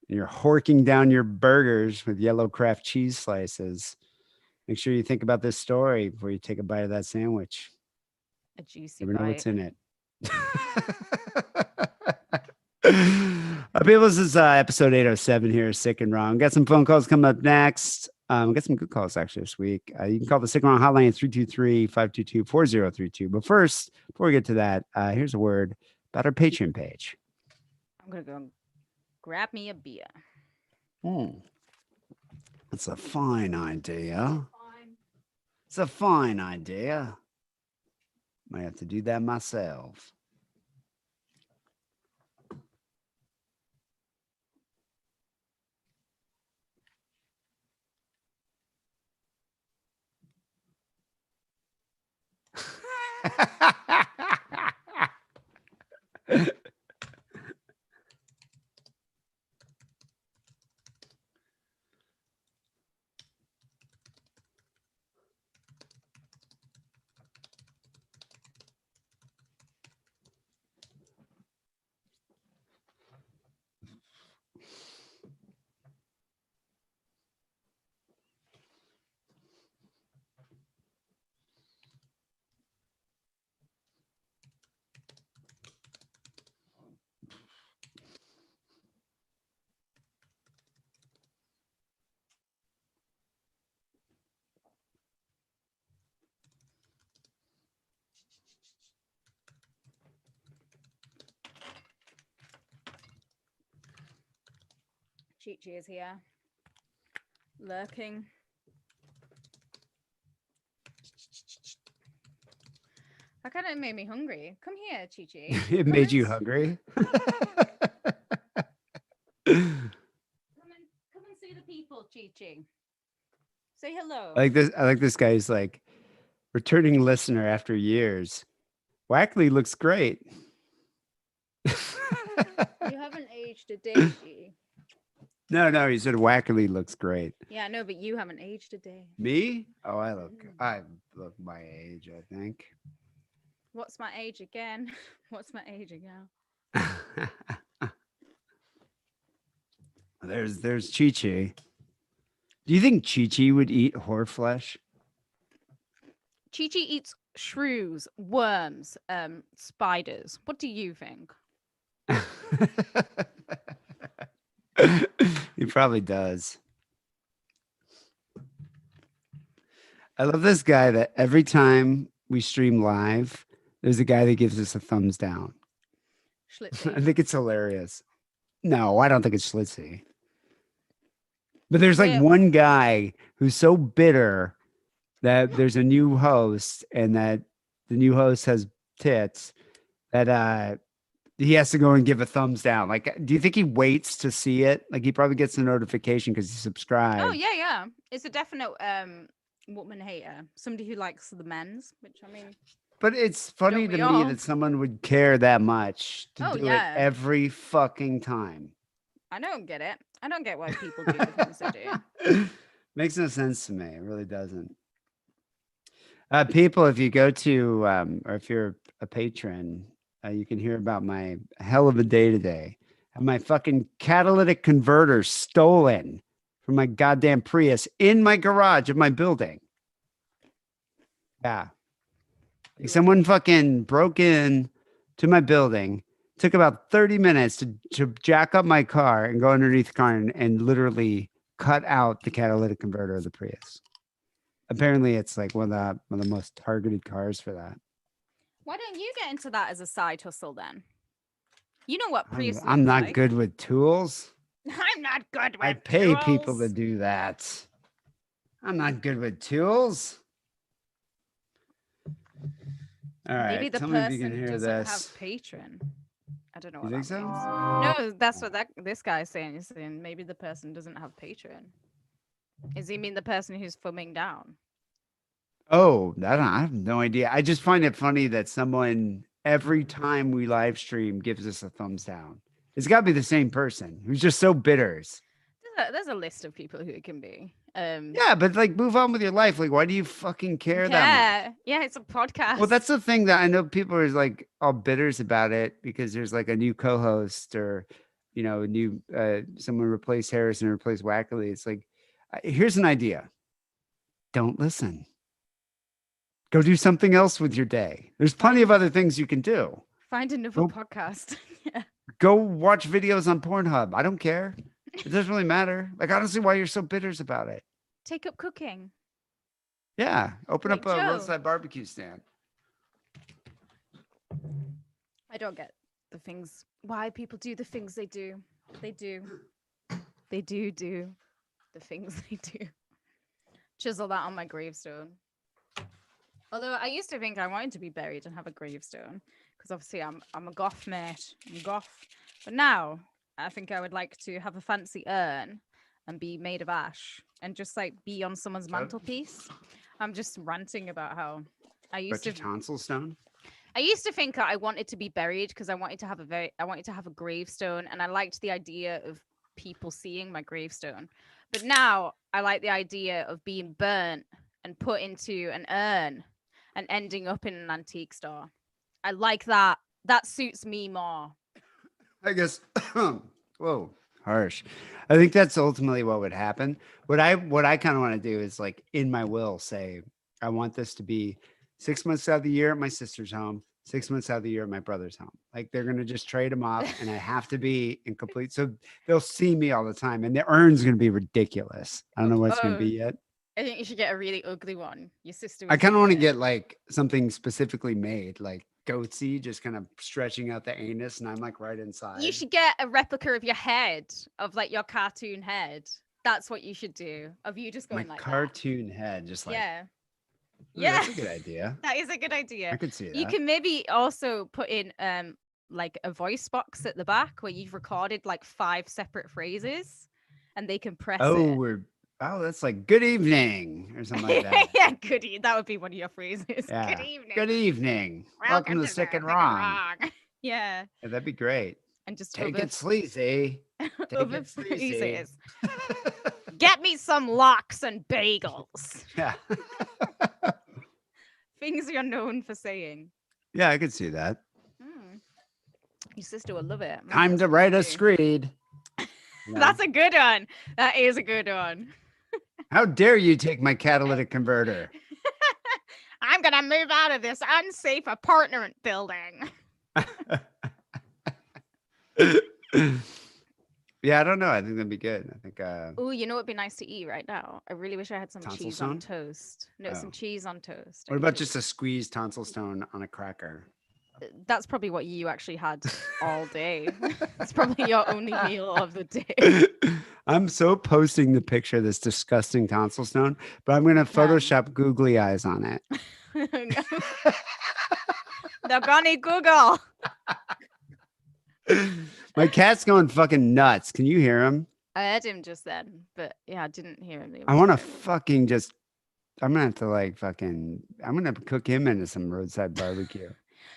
A: and you're horking down your burgers with yellow craft cheese slices, make sure you think about this story before you take a bite of that sandwich.
B: A juicy
A: Never know
B: bite.
A: what's in it. People, this is episode 807 here, Sick and Wrong. Got some phone calls coming up next. We got some good calls actually this week. You can call the Signal hotline at 323-522-4032. But first, before we get to that, here's a word about our Patreon page.
B: I'm gonna go grab me a beer.
A: That's a fine idea. It's a fine idea. Might have to do that myself.
B: Chi-Chi is here, lurking. That kind of made me hungry. Come here, Chi-Chi.
A: It made you hungry.
B: Come and see the people, Chi-Chi. Say hello.
A: I like this guy's like returning listener after years. Wackley looks great.
B: You haven't aged a day, G.
A: No, he said Wackley looks great.
B: Yeah, no, but you haven't aged a day.
A: Me? Oh, I look my age, I think.
B: What's my age again? What's my age again?
A: There's Chi-Chi. Do you think Chi-Chi would eat whore flesh?
B: Chi-Chi eats shrews, worms, spiders. What do you think?
A: He probably does. I love this guy that every time we stream live, there's a guy that gives us a thumbs down.
B: Schlitzy.
A: I think it's hilarious. No, I don't think it's Schlitzy. But there's like one guy who's so bitter that there's a new host and that the new host has tits that he has to go and give a thumbs down. Like, do you think he waits to see it? Like, he probably gets a notification because he subscribed.
B: Oh yeah. It's a definite woman hater. Somebody who likes the men's, which I mean.
A: But it's funny to me that someone would care that much to do it every fucking time.
B: I don't get it. I don't get why people do the things they do.
A: Makes no sense to me. It really doesn't. People, if you go to, or if you're a patron, you can hear about my hell of a day today. I have my fucking catalytic converter stolen from my goddamn Prius in my garage of my building. Yeah. Like someone fucking broke in to my building. Took about 30 minutes to jack up my car and go underneath the car and literally cut out the catalytic converter of the Prius. Apparently, it's like one of the most targeted cars for that.
B: Why don't you get into that as a side hustle then? You know what Prius looks
A: I'm not
B: like.
A: good with tools.
B: I'm not good with
A: I pay people to do that. I'm not good with tools. All right.
B: Maybe the
A: tell me if
B: person
A: you can hear
B: doesn't
A: this.
B: have Patreon. I don't know
A: You
B: what
A: think
B: that
A: so?
B: means. No, that's what this guy's saying. He's saying maybe the person doesn't have Patreon. Does he mean the person who's thumbing down?
A: Oh, I have no idea. I just find it funny that someone every time we live stream gives us a thumbs down. It's got to be the same person who's just so bitter.
B: There's a list of people who it can be.
A: Yeah, but like move on with your life. Like, why do you fucking care that much?
B: Yeah, it's a podcast.
A: Well, that's the thing that I know people are like all bitters about it because there's like a new co-host or, you know, a new someone replaced Harrison or replaced Wackley. It's like, here's an idea. Don't listen. Go do something else with your day. There's plenty of other things you can do.
B: Find another podcast. Yeah.
A: Go watch videos on Pornhub. I don't care. It doesn't really matter. Like, honestly, why you're so bitters about it.
B: Take up cooking.
A: Yeah, open
B: Like
A: up a
B: Joe.
A: roadside barbecue stand.
B: I don't get the things. Why people do the things they do. They do. They do the things they do. Chisel that on my gravestone. Although I used to think I wanted to be buried and have a gravestone, because obviously I'm a goth mate. I'm goth. But now I think I would like to have a fancy urn and be made of ash and just like be on someone's
A: So,
B: mantelpiece. I'm just ranting about how I used
A: got your
B: to
A: tonsil stone?
B: I used to think I wanted to be buried because I wanted to have a gravestone, and I liked the idea of people seeing my gravestone. But now I like the idea of being burnt and put into an urn and ending up in an antique store. I like that. That suits me more.
A: I guess. Whoa, harsh. I think that's ultimately what would happen. What I kind of want to do is like in my will say I want this to be 6 months out of the year at my sister's home, 6 months out of the year at my brother's home. Like they're gonna just trade them off, and I have to be in complete. So they'll see me all the time, and the urn's gonna be ridiculous. I don't know what it's gonna
B: Oh,
A: be yet.
B: I think you should get a really ugly one. Your sister
A: I
B: would
A: kind of
B: love
A: want to
B: it.
A: get like something specifically made, like goatsy, just kind of stretching out the anus, and I'm like right inside.
B: You should get a replica of your head, of like your cartoon head. That's what you should do. Of you just
A: My
B: going like that.
A: cartoon head, just like,
B: Yeah.
A: ooh,
B: Yeah.
A: that's a good idea.
B: That is a good idea.
A: I could see
B: You
A: that.
B: can maybe also put in like a voice box at the back where you've recorded like 5 separate phrases and they can press
A: Oh,
B: it.
A: that's like good evening or something like that.
B: Yeah, goody. That would be one of your phrases. Good
A: Yeah.
B: evening.
A: Good evening. Welcome to Sick and Wrong.
B: Yeah.
A: Yeah, that'd be great.
B: And just
A: Take
B: other
A: it sleazy. Take
B: other
A: it sleazy.
B: phrases. Get me some lox and bagels.
A: Yeah.
B: Things you're known for saying.
A: Yeah, I could see that.
B: Hmm. Your sister will love it. My
A: Time to
B: sister
A: write
B: would
A: a
B: too.
A: screed. You know?
B: That's a good one. That is a good one.
A: How dare you take my catalytic converter?
B: I'm gonna move out of this unsafe apartment building.
A: Yeah, I don't know. I think that'd be good. I think
B: Oh, you know what'd be nice to eat right now? I really wish I had some
A: tonsil
B: cheese
A: stone.
B: on toast. No,
A: Oh.
B: some cheese on toast.
A: What about just a squeezed tonsil stone on a cracker?
B: That's probably what you actually had all day. It's probably your only meal of the day.
A: I'm so posting the picture of this disgusting tonsil stone, but I'm gonna Photoshop googly eyes on it.
B: They're gonna Google.
A: My cat's going fucking nuts. Can you hear him?
B: I heard him just then, but yeah, I didn't hear him.
A: I want to fucking just. I'm gonna have to like fucking. I'm gonna cook him into some roadside barbecue.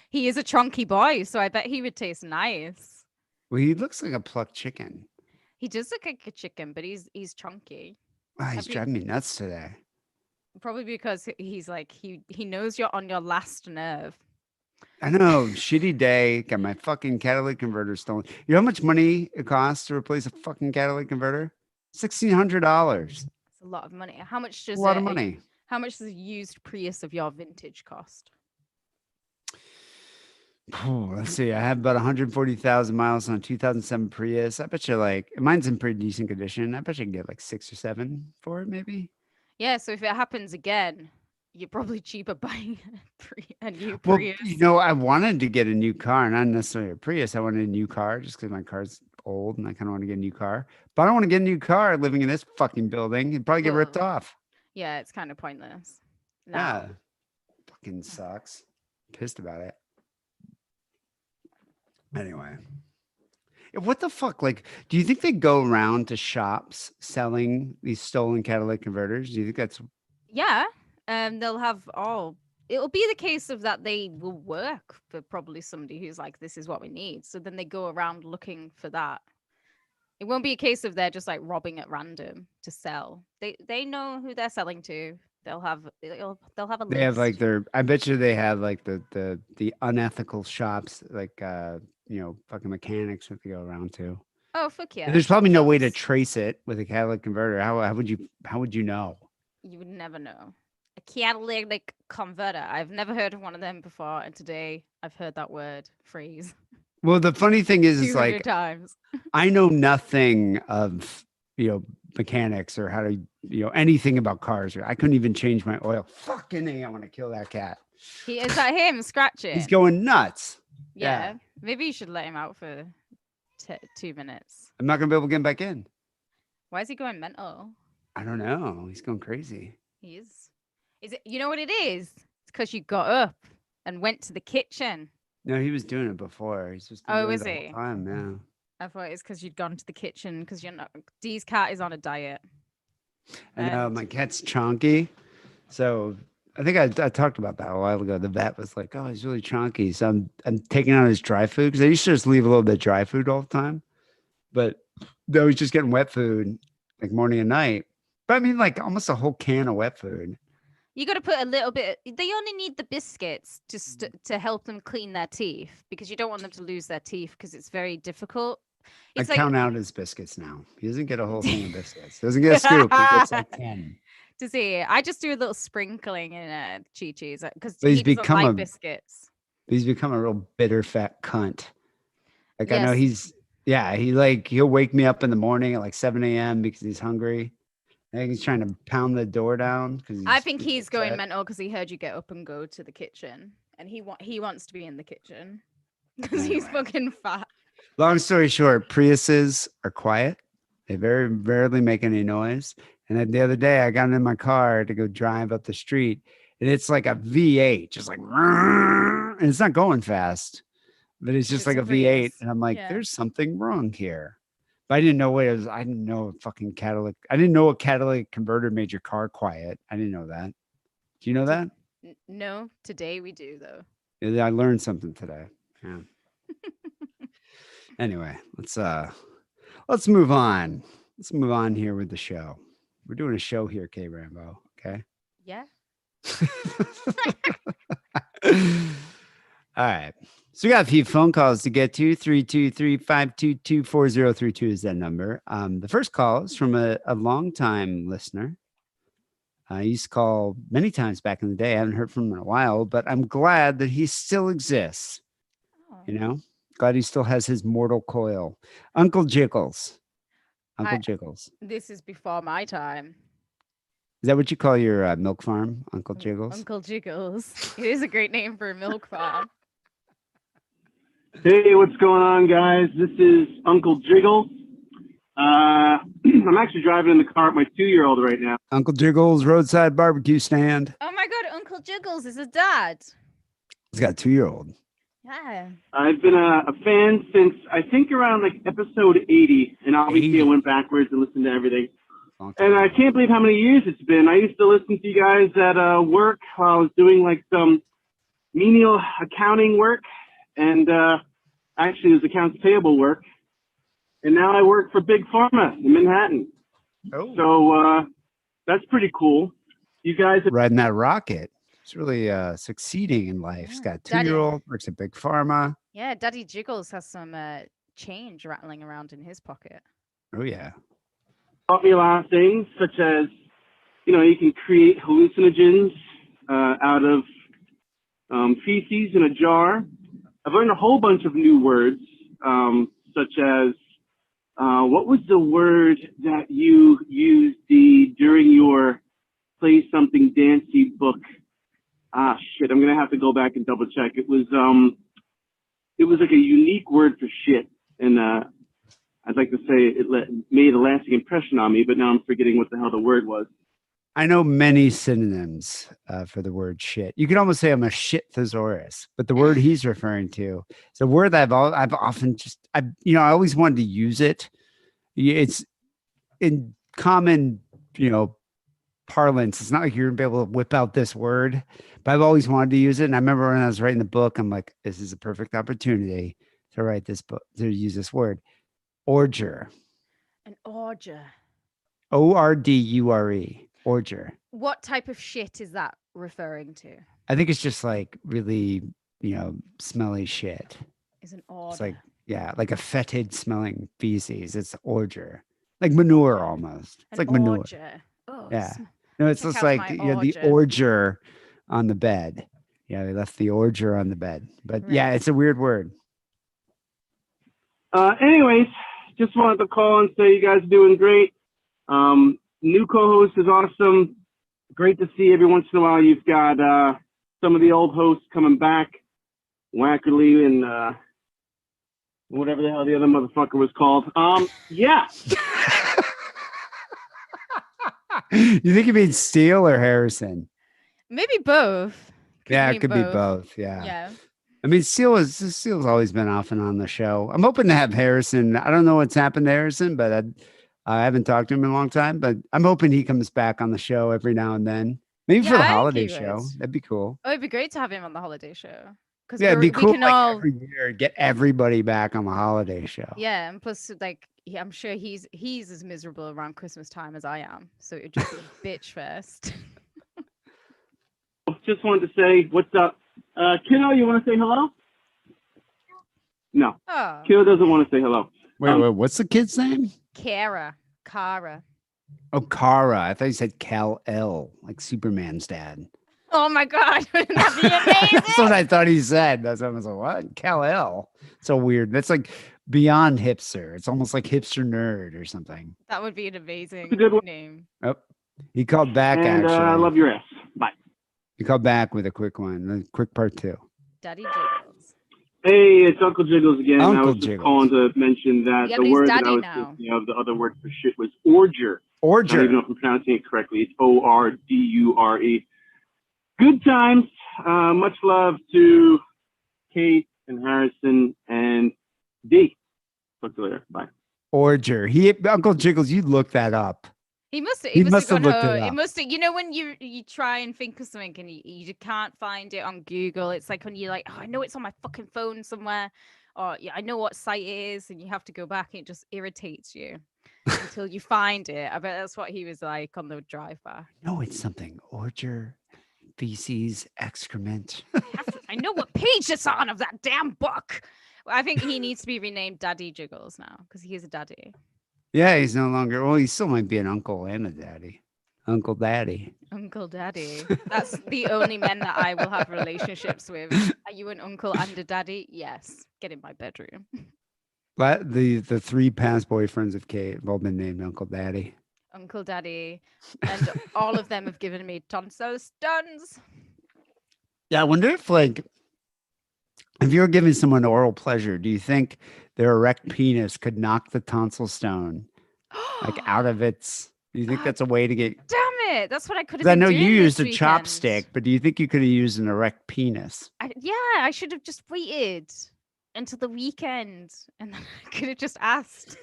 B: He is a chunky boy, so I bet he would taste nice.
A: Well, he looks like a plucked chicken.
B: He does look like a chicken, but he's chunky.
A: Wow, he's driving me nuts today.
B: Probably because he's like he knows you're on your last nerve.
A: I know, shitty day. Got my fucking catalytic converter stolen. You know how much money it costs to replace a fucking catalytic converter? $1,600.
B: It's a lot of money. How much does
A: A lot of money.
B: How much does a used Prius of your vintage cost?
A: Oh, let's see. I have about 140,000 miles on a 2007 Prius. I bet you like mine's in pretty decent condition. I bet you can get like 6 or 7 for it, maybe.
B: Yeah, so if it happens again, you're probably cheaper buying a new
A: Well,
B: Prius.
A: you know, I wanted to get a new car, not necessarily a Prius. I wanted a new car just because my car's old and I kind of want to get a new car. But I don't want to get a new car living in this fucking building. It'd probably get ripped off.
B: Yeah, it's kind of pointless. No.
A: Yeah. Fucking sucks. Pissed about it. Anyway. What the fuck? Like, do you think they go around to shops selling these stolen catalytic converters? Do you think that's
B: Yeah. They'll have it'll be the case of that they will work for probably somebody who's like, this is what we need. So then they go around looking for that. It won't be a case of they're just like robbing at random to sell. They know who they're selling to. They'll have a
A: they have like
B: list.
A: I bet you they have like the unethical shops, like fucking mechanics that they go around to.
B: Oh fuck yeah.
A: There's probably no way to trace it with a catalytic converter. How would you know?
B: You would never know. A catalytic converter. I've never heard of one of them before, and today I've heard that phrase.
A: Well, the funny thing is
B: 200
A: like
B: times.
A: I know nothing of mechanics or how to, anything about cars. I couldn't even change my oil. Fucking A, I want to kill that cat.
B: Is that him
A: He's
B: scratching?
A: going nuts.
B: Yeah. Maybe you should let him out for 2 minutes.
A: I'm not going to be able to get him back in.
B: Why is he going mental?
A: I don't know. He's going crazy.
B: He is. Is it? You know what it is? It's because you got up and went to the kitchen.
A: No, he was doing it before. He's just
B: Oh,
A: doing
B: was
A: it the
B: he?
A: whole time. Yeah.
B: I thought it was because you'd gone to the kitchen because you're not. Dee's cat is on a diet.
A: I know
B: And
A: my cat's chonky. So I think I talked about that a while ago. The vet was like, "Oh, he's really chonky." So I'm taking out his dry food because I used to just leave a little bit of dry food all the time, but though he's just getting wet food like morning and night. But I mean, like almost a whole can of wet food.
B: you got to put a little bit. They only need the biscuits just to help them clean their teeth because you don't want them to lose their teeth because it's very difficult. It's
A: I
B: like
A: count out his biscuits now. He doesn't get a whole thing of biscuits. He doesn't get a scoop. He gets like 10.
B: to see. I just do a little sprinkling in Chi-Chi's because
A: But
B: he doesn't like biscuits.
A: He's become a real bitter fat cunt. Like I know
B: Yes.
A: he'll wake me up in the morning at like 7 a.m. because he's hungry. I think he's trying to pound the door down because
B: I think he's going mental because he heard you get up and go to the kitchen, and he wants to be in the kitchen because he's
A: Anyway.
B: fucking fat.
A: Long story short, Priuses are quiet. They very rarely make any noise. And then the other day, I got in my car to go drive up the street, and it's like a V8, just like, and it's not going fast, but it's just
B: It's
A: like
B: a
A: a V8.
B: Prius.
A: And I'm like,
B: Yeah.
A: there's something wrong here. But I didn't know what it was. I didn't know fucking catalytic. I didn't know a catalytic converter made your car quiet. I didn't know that. Do you know that?
B: No, today we do though.
A: Yeah, I learned something today. Yeah. Anyway, let's move on. Let's move on here with the show. We're doing a show here, K Rambo. Okay.
B: Yeah.
A: All right. So we got a few phone calls to get to. 323-522-4032 is that number. The first call is from a longtime listener. I used to call many times back in the day. I haven't heard from him in a while, but I'm glad that he still exists.
B: Oh.
A: Glad he still has his mortal coil. Uncle Jiggles. Uncle Jiggles.
B: This is before my time.
A: Is that what you call your milk farm, Uncle Jiggles?
B: Uncle Jiggles. It is a great name for a milk farm.
C: Hey, what's going on, guys? This is Uncle Jiggles. I'm actually driving in the car with my 2-year-old right now.
A: Uncle Jiggles, roadside barbecue stand.
B: Oh my God, Uncle Jiggles is a dad.
A: He's got a 2-year-old.
B: Yeah.
C: I've been a fan since, I think, around like episode 80, and obviously
A: 80.
C: I went backwards and listened to everything.
A: Long time
C: And I
A: ago.
C: can't believe how many years it's been. I used to listen to you guys at work while I was doing like some menial accounting work, and actually it was accounts payable work. And now I work for Big Pharma in Manhattan.
A: Oh.
C: So that's pretty cool. You guys have
A: Riding that rocket. He's really succeeding in life. He's got a
B: Daddy.
A: 2-year-old, works at Big Pharma.
B: Yeah, Daddy Jiggles has some change rattling around in his pocket.
A: Oh, yeah.
C: taught me a lot of things, such as, you can create hallucinogens out of feces in a jar. I've learned a whole bunch of new words, such as, what was the word that you used during your Play Something Dancy book? Ah, shit, I'm going to have to go back and double check. It was like a unique word for shit. And I'd like to say it made a lasting impression on me, but now I'm forgetting what the hell the word was.
A: I know many synonyms for the word shit. You could almost say I'm a shit thesaurus, but the word he's referring to is a word that I've often I always wanted to use it. It's in common, parlance. It's not like you're gonna be able to whip out this word, but I've always wanted to use it. And I remember when I was writing the book, I'm like, this is a perfect opportunity to write this book, to use this word. Orger.
B: An orger.
A: Ordure. Orger.
B: What type of shit is that referring to?
A: I think it's just like really, smelly shit.
B: Is an orger.
A: It's like, like a fetid smelling feces. It's orger. Like manure almost. It's like manure.
B: Orger. Oh,
A: Yeah. No, it's
B: check
A: just
B: out
A: like
B: my
A: the orger on the bed. Yeah, they left the orger on the bed. But yeah,
B: Right.
A: it's a weird word.
C: Anyways, just wanted to call and say you guys are doing great. New co-host is awesome. Great to see every once in a while you've got some of the old hosts coming back. Wackerly and whatever the hell the other motherfucker was called. Yeah.
A: You think you mean Steele or Harrison?
B: Maybe both.
A: Yeah,
B: mean
A: it could be both. Yeah.
B: Yeah.
A: I mean, Steele's always been off and on the show. I'm hoping to have Harrison. I don't know what's happened to Harrison, but I haven't talked to him in a long time. But I'm hoping he comes back on the show every now and then. Maybe for the
B: I think
A: holiday
B: he
A: show.
B: would.
A: That'd be cool.
B: Oh, it'd be great to have him on the holiday show. Because
A: Yeah, it'd be cool.
B: We can all
A: Every year, get everybody back on the holiday show.
B: Yeah, and plus, like, I'm sure he's as miserable around Christmas time as I am. So it'd just be bitch fest.
C: Just wanted to say, what's up? Kiddo, you want to say hello? No.
B: Oh,
C: Kiddo doesn't want to say hello.
A: Wait, what's the kid's name?
B: Kara.
A: Oh, Kara. I thought you said Kal-El, like Superman's dad.
B: Oh my God, wouldn't that be amazing?
A: That's what I thought he said. That's what I was like, what? Kal-El. So weird. That's like beyond hipster. It's almost like hipster nerd or something.
B: That would be an amazing
C: a good one.
B: name.
A: Oh, he called back
C: And
A: actually.
C: I love your ass. Bye.
A: He called back with a quick one, a quick part 2.
B: Daddy Jiggles.
C: Hey, it's Uncle Jiggles again. I
A: Uncle
C: was just
A: Jiggles.
C: calling to mention that
B: Yeah,
C: the
B: but he's
C: word that I
B: daddy
C: was
B: now.
C: thinking of, the other word for shit, was orger. I don't even know if I'm pronouncing it correctly. It's O-R-D-U-R-E. Good times. Much love to Kate and Harrison and D. Talk to you later. Bye.
A: Orger. Uncle Jiggles, you look that up.
B: He must have.
A: He
B: He
A: must
B: must have
A: have
B: gone
A: looked it
B: home. It
A: up.
B: must have. You know when you try and think of something and you can't find it on Google. It's like when you're like, oh, I know it's on my fucking phone somewhere, or yeah, I know what site it is, and you have to go back and it just irritates you until you find it. I bet that's what he was like on the drive back.
A: No, it's something. Orger, feces, excrement.
B: I know what page it's on of that damn book. I think he needs to be renamed Daddy Jiggles now because he is a daddy.
A: Yeah, he's no longer. Well, he still might be an uncle and a daddy. Uncle Daddy.
B: Uncle Daddy. That's the only men that I will have relationships with. Are you an uncle and a daddy? Yes. Get in my bedroom.
A: But the 3 past boyfriends of Kate have all been named Uncle Daddy.
B: Uncle Daddy. And all of them have given me tonsil stuns.
A: Yeah, I wonder if if you were giving someone oral pleasure, do you think their erect penis could knock the tonsil stone out of its? Do you think that's a way to get?
B: Damn it! That's what I could have.
A: I
B: been
A: know
B: doing
A: you used a
B: this weekend.
A: chopstick, but do you think you could have used an erect penis?
B: I should have just waited until the weekend, and then I could have just asked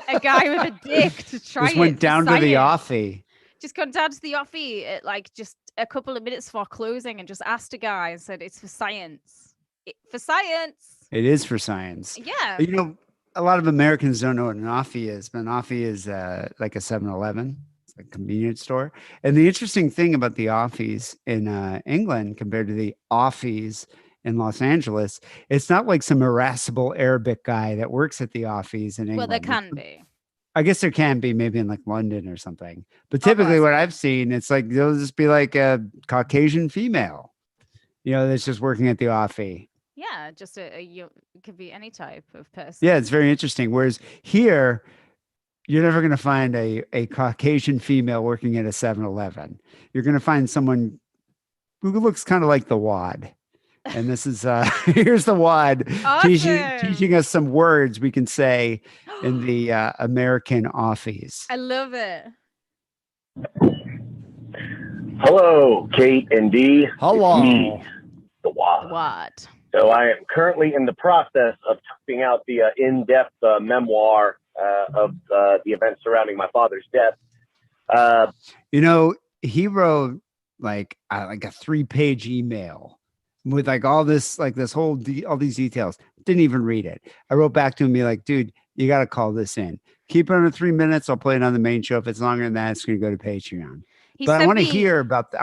B: a guy with a dick to try
A: Just went down to the offie.
B: Just gone down to the offie at like just a couple of minutes before closing, and just asked a guy and said, "It's for science. For science."
A: It is for science.
B: Yeah.
A: You know, a lot of Americans don't know what an offie is, but an offie is like a 7-Eleven. It's a convenience store. And the interesting thing about the offies in England compared to the offies in Los Angeles, it's not like some irascible Arabic guy that works at the offies in England.
B: Well, there can be.
A: I guess there can be, maybe in like London or something. But typically what I've seen, it's like they'll just be like a Caucasian female, that's just working at the offie.
B: Yeah, just it could be any type of person.
A: Yeah, it's very interesting. Whereas here, you're never going to find a Caucasian female working at a 7-Eleven. You're going to find someone who looks kind of like the WAD. And this is here's the WAD teaching us some words we can say in the American office.
B: I love it.
D: Hello, Kate and Dee.
A: Hello.
D: It's me, the WAD.
B: What?
D: So I am currently in the process of typing out the in-depth memoir of the events surrounding my father's death.
A: He wrote like a 3-page email with like all this, like this whole, all these details. Didn't even read it. I wrote back to him and be like, dude, you got to call this in. Keep it under 3 minutes. I'll play it on the main show. If it's longer than that, it's going to go to Patreon. But I want to hear about, the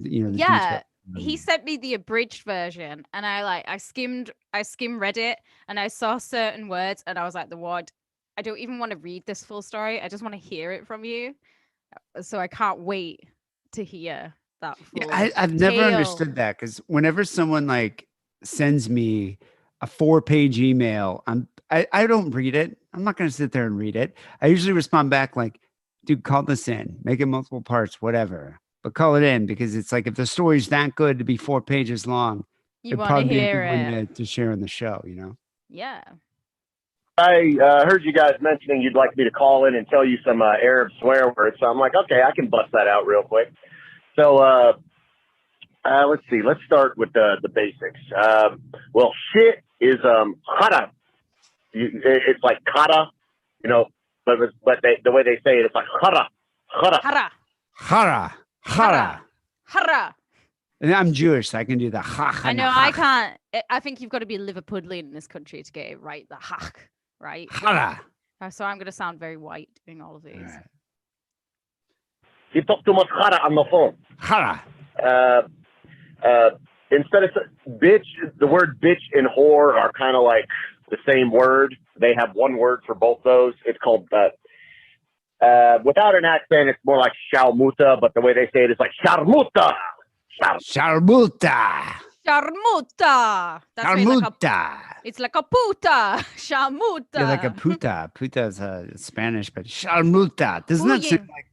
B: yeah.
A: details.
B: He sent me the abridged version, and I skim read it, and I saw certain words, and I was like, the WAD, I don't even want to read this full story. I just want to hear it from you. So I can't wait to hear that full
A: I've never understood that, because whenever someone like sends me a 4-page email, I don't read it. I'm not going to sit there and read it. I usually respond back like, dude, call this in, make it multiple parts, whatever, but call it in because it's like if the story's that good to be 4 pages long,
B: You
A: it'd
B: want to
A: probably be a
B: hear
A: good one
B: it?
A: to share on the show, you know?
B: Yeah.
D: I heard you guys mentioning you'd like me to call in and tell you some Arab swear words. So I'm like, okay, I can bust that out real quick. So let's see. Let's start with the basics. Well, shit is khara. It's like kata, you know, but the way they say it, it's like khara, khara.
B: Hara.
A: Hara, hara.
B: Hara.
A: And I'm Jewish, so I can do the ha.
B: I know I can't. I think you've got to be Liverpudlian in this country to get it right. The hach, right?
A: Hara.
B: So I'm going to sound very white doing all of these.
A: Right.
D: You talk too much khara on the phone.
A: Hara.
D: Instead of bitch, the word bitch and whore are kind of like the same word. They have one word for both those. It's called, without an accent, it's more like shalmuta, but the way they say it is like sharmuta.
A: Sharmuta.
B: Sharmuta. That's really like
A: Sharmuta.
B: it's like a puta. Sharmuta.
A: Yeah, like a puta. Puta is Spanish, but sharmuta. Doesn't that seem like?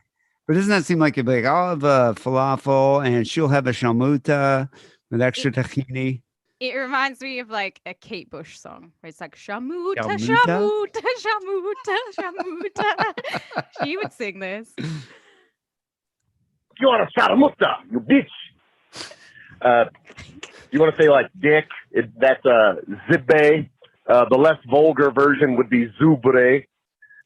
A: But doesn't that seem like it'd be like, I'll have a falafel and she'll have a shalmuta with extra tahini?
B: It reminds me of like a Kate Bush song where it's like shamuta,
A: Shalmuta?
B: shamuta, shamuta, shamuta. She would sing this.
D: You want a sharmuta, you bitch. You want to say like dick? That's zibbe. The less vulgar version would be zubre.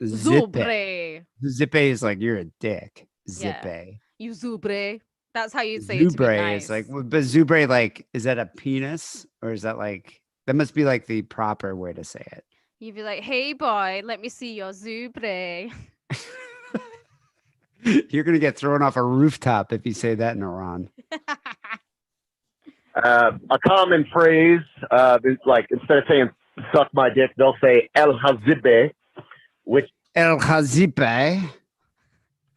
A: Zippe.
B: Zubre.
A: Zippe is like you're a dick.
B: Yeah.
A: Zippe.
B: You zubre. That's how you'd say it to be
A: Zubre
B: nice.
A: is like, but zubre, like, is that a penis or is that like, that must be like the proper way to say it.
B: You'd be like, hey boy, let me see your zubre.
A: You're going to get thrown off a rooftop if you say that in Iran.
D: A common phrase is like, instead of saying suck my dick, they'll say el hazibbe, which
A: El Hazipe. I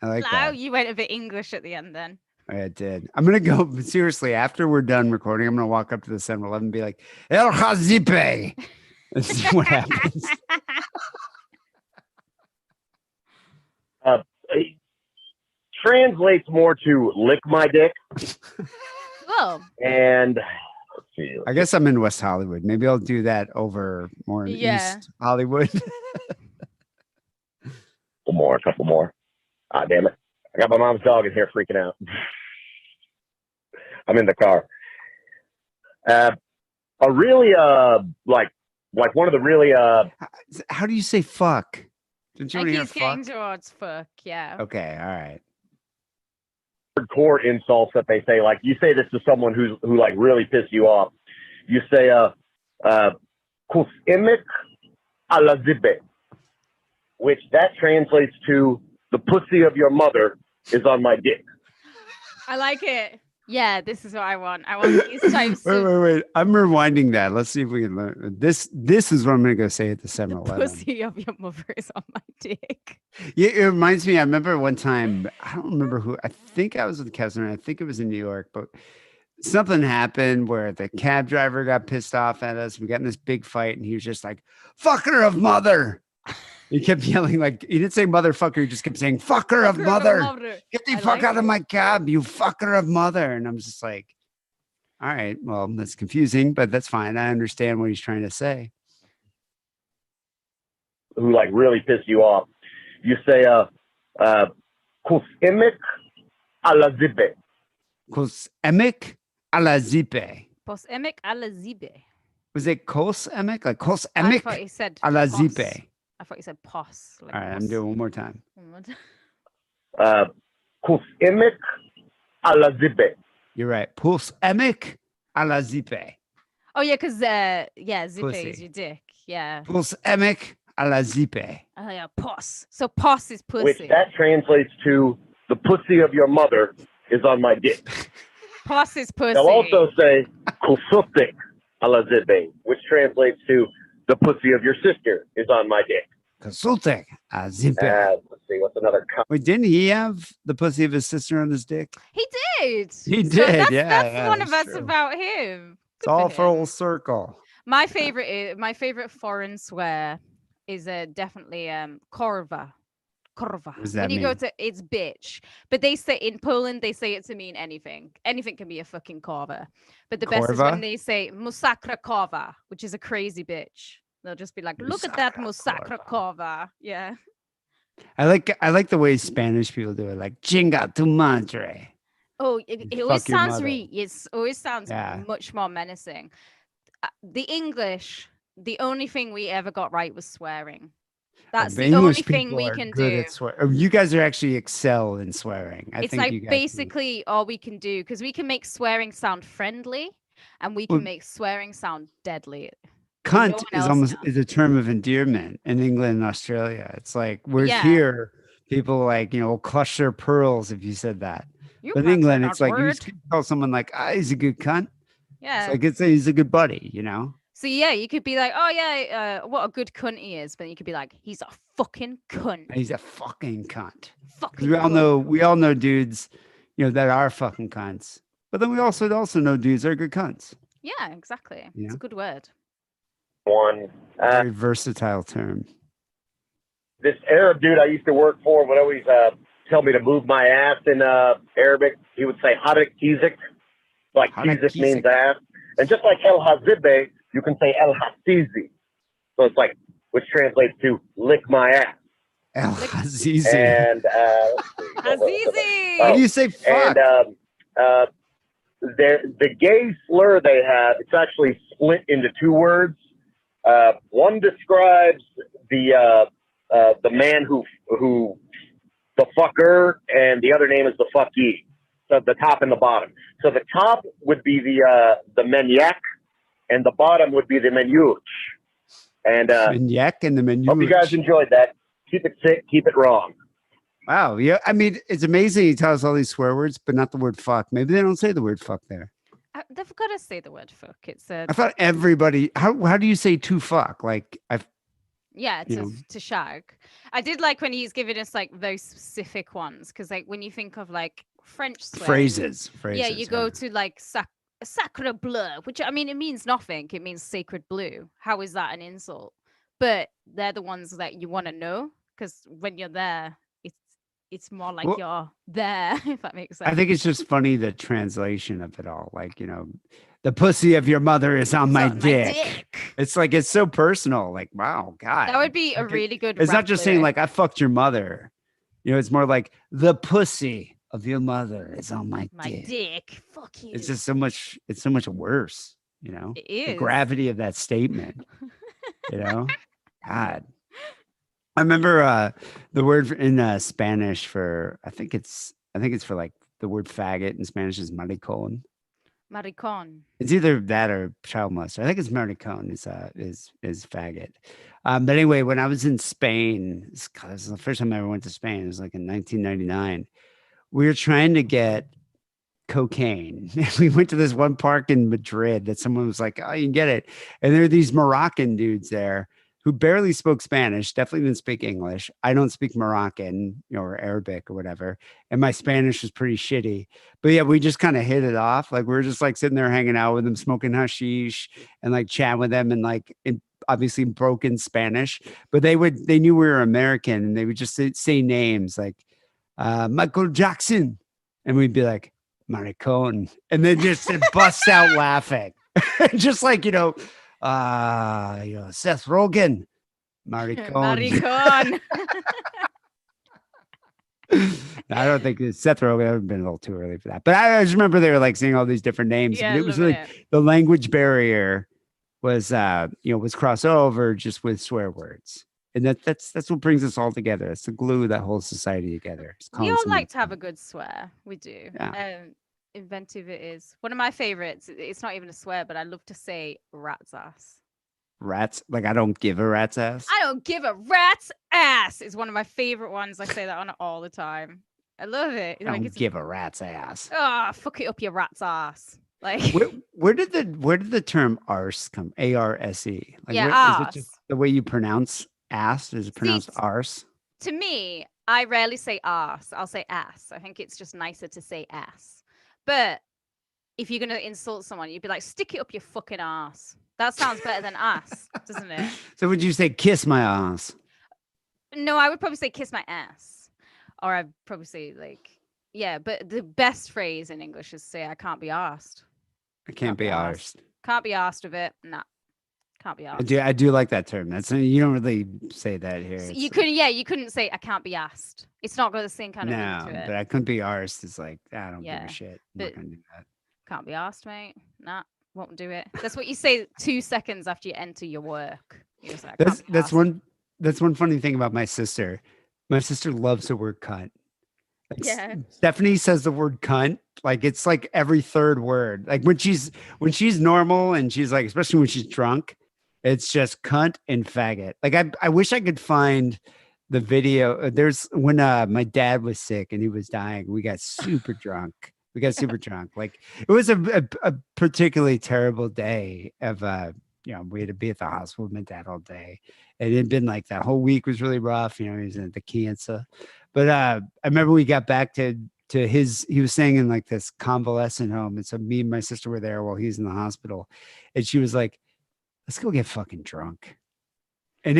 A: like
B: Wow,
A: that.
B: you went a bit English at the end then.
A: I did. I'm going to go, seriously, after we're done recording, I'm going to walk up to the 7-Eleven and be like, El Hazipe. And see what happens.
D: it translates more to lick my dick.
B: Well,
D: And let's see.
A: I guess I'm in West Hollywood. Maybe I'll do that over more in
B: Yeah.
A: East Hollywood.
D: A couple more. Ah, damn it. I got my mom's dog in here freaking out. I'm in the car. A really, like one of the really,
A: How do you say fuck? Didn't you
B: I
A: want to hear
B: keep getting
A: fuck?
B: towards fuck, yeah.
A: Okay, all right.
D: hardcore insults that they say. Like, you say this to someone who like really pissed you off. You say, kus emek ala zibbe, which that translates to the pussy of your mother is on my dick.
B: I like it. Yeah, this is what I want. I want these types
A: Wait,
B: of
A: wait, wait. I'm rewinding that. Let's see if we can learn. This is what I'm going to go say at the
B: the
A: 7-Eleven.
B: pussy of your mother is on my dick.
A: Yeah, it reminds me. I remember one time. I don't remember who. I think I was with Kessler. I think it was in New York, but something happened where the cab driver got pissed off at us. We got in this big fight, and he was just like, "Fucker of mother." He kept yelling like he didn't say motherfucker. He just kept saying "fucker of mother." Get the
B: I
A: fuck
B: like
A: out of
B: it.
A: my cab, you fucker of mother. And I'm just like, all right, well, that's confusing, but that's fine. I understand what he's trying to say.
D: Who like really pissed you off. You say, kus emek ala zibbe.
A: Kos emek ala zipe.
B: Pos emek ala zibe.
A: Was it kos emek? Like kos
B: I thought
A: emek
B: he said
A: ala
B: pos.
A: zipe.
B: I thought he said pos. Like
A: All right, I'm
B: pos.
A: doing one more time.
D: Kus emek ala zibbe.
A: You're right. Pus emek ala zipe.
B: Oh yeah, because zipe is
A: Pussy.
B: your dick. Yeah.
A: Pus emek ala zipe.
B: Oh yeah, pos. So pos is pussy.
D: Which that translates to the pussy of your mother is on my dick.
B: Pos is pussy.
D: They'll also say kusutik ala zibbe, which translates to the pussy of your sister is on my dick.
A: Kasutek ala zipe.
D: Let's see, what's another?
A: Wait, didn't he have the pussy of his sister on his dick?
B: He did.
A: He
B: So
A: did,
B: That's,
A: yeah,
B: that's
A: yeah,
B: one of
A: that's
B: us
A: true.
B: about him.
A: It's
B: Good
A: all
B: him.
A: full circle.
B: My favorite foreign swear is definitely korva. Korva.
A: What does
B: When
A: that
B: you go
A: mean?
B: to, it's bitch. But they say in Poland, they say it to mean anything. Anything can be a fucking korva. But the best is when
A: Corva?
B: they say musakra korva, which is a crazy bitch. They'll just be like, look at that musakra korva. Yeah.
A: I like the way Spanish people do it, like chinga tu madre.
B: Oh, it always
A: Fuck your
B: sounds
A: mother.
B: it always sounds
A: Yeah.
B: much more menacing. The English, the only thing we ever got right was swearing. That's
A: The
B: the only
A: English
B: thing
A: people
B: we
A: are
B: can
A: good
B: do.
A: at swear. You guys are actually excel in swearing. I
B: It's
A: think
B: like
A: you guys
B: basically all we can do because we can make swearing sound friendly and we can
A: Well,
B: make swearing sound deadly. No
A: cunt
B: one
A: is
B: else
A: almost
B: can.
A: is a term of endearment in England and Australia. It's like whereas
B: Yeah.
A: here people like will clutch their pearls if you said that.
B: You
A: But in
B: can't say
A: England,
B: that
A: it's like you
B: word.
A: just tell someone like, he's a good cunt. It's
B: Yeah.
A: like he's a good buddy,
B: So yeah, you could be like, oh yeah, what a good cunt he is, but you could be like, he's a fucking cunt.
A: And he's a fucking cunt. 'Cause
B: Fucking
A: we all
B: cunt.
A: know dudes, that are fucking cunts. But then we also know dudes that are good cunts.
B: Yeah, exactly. It's
A: Yeah.
B: a good word.
D: One.
A: Very versatile term.
D: This Arab dude I used to work for would always tell me to move my ass in Arabic. He would say hadak kizik, like
A: Hadak
D: kizik means
A: kizik.
D: ass. And just like el hazibe, you can say el hasizi. So it's like, which translates to lick my ass.
A: El Azizi.
D: And
B: Azizi!
A: How do you say fuck?
D: And the gay slur they have, it's actually split into two words. One describes the man who the fucker, and the other name is the fucky. So the top and the bottom. So the top would be the maniac, and the bottom would be the menuch. And
A: Maniac and the menu.
D: hope you guys enjoyed that. Keep it sick, keep it wrong.
A: Wow. Yeah. I mean, it's amazing he tells all these swear words, but not the word fuck. Maybe they don't say the word fuck there.
B: They've got to say the word fuck. It's
A: I thought everybody. How do you say to fuck? Like
B: yeah, to shag. I did like when he's giving us like very specific ones because like when you think of like French swearing,
A: phrases.
B: Yeah, you go to like sacre bleu, which I mean it means nothing. It means sacred blue. How is that an insult? But they're the ones that you want to know because when you're there, it's more like you're there. If that makes sense.
A: I think it's just funny the translation of it all. Like the pussy of your mother is on my dick. It's like it's so personal. Like wow, God,
B: that would be a really good.
A: It's
B: rap
A: not just
B: lyric.
A: saying like I fucked your mother. It's more like the pussy of your mother is on my dick.
B: Fuck you.
A: It's just so much. It's so much worse.
B: It is
A: the gravity of that statement. God. I remember the word in Spanish for I think it's for like the word faggot in Spanish is maricón.
B: Maricón.
A: It's either that or child molester. I think it's maricón is faggot. But anyway, when I was in Spain, this is the first time I ever went to Spain. It was like in 1999. We were trying to get cocaine. We went to this one park in Madrid that someone was like, "Oh, you can get it," and there are these Moroccan dudes there who barely spoke Spanish, definitely didn't speak English. I don't speak Moroccan, or Arabic or whatever. And my Spanish was pretty shitty. But yeah, we just kind of hit it off. Like we were just like sitting there hanging out with them, smoking hashish and like chatting with them and like obviously broken Spanish. But they knew we were American and they would just say names like Michael Jackson. And we'd be like, Maricón. And then just bust out laughing. Just like, Seth Rogen, maricón.
B: Maricón.
A: I don't think Seth Rogen would have been a little too early for that. But I just remember they were like saying all these different names.
B: Yeah,
A: But it was like the language barrier was was crossover just with swear words. And that's what brings us all together. It's the glue that holds society together.
B: We all like to have a good swear. We do.
A: Yeah.
B: Inventive it is. One of my favorites. It's not even a swear, but I love to say rat's ass.
A: Rats? Like I don't give a rat's ass?
B: I don't give a rat's ass is one of my favorite ones. I say that on it all the time. I love it.
A: I don't give a rat's ass.
B: Oh, fuck it up your rat's ass. Like
A: where did the term arse come? A-R-S-E. Like,
B: yeah,
A: is it just the way you pronounce ass? Is it pronounced arse?
B: To me, I rarely say arse. I'll say ass. I think it's just nicer to say ass. But if you're gonna insult someone, you'd be like, stick it up your fucking ass. That sounds better than ass, doesn't it?
A: So would you say kiss my ass?
B: No, I would probably say kiss my ass. Or I'd probably say like, yeah, but the best phrase in English is say I can't be asked.
A: I can't be arsed.
B: Can't be asked of it. Nah. Can't be asked.
A: I do like that term. That's you don't really say that here.
B: So you couldn't say I can't be asked. It's not got the same kind of ring to it.
A: But I couldn't be arsed. It's like I don't give
B: Yeah,
A: a shit. I'm
B: but-
A: not gonna do that.
B: Can't be asked, mate. Nah, won't do it. That's what you say 2 seconds after you enter your work. You're just like, I can't be asked.
A: That's one funny thing about my sister. My sister loves the word cunt. Like,
B: Yeah.
A: Stephanie says the word cunt like it's like every third word. Like when she's normal and she's like, especially when she's drunk, it's just cunt and faggot. Like I wish I could find the video. There's when my dad was sick and he was dying. We got super drunk. Like it was a particularly terrible day of we had to be at the hospital with my dad all day. And it had been like that whole week was really rough. He was in the cancer. But I remember we got back to he was staying in like this convalescent home. And so me and my sister were there while he was in the hospital. And she was like, let's go get fucking drunk. And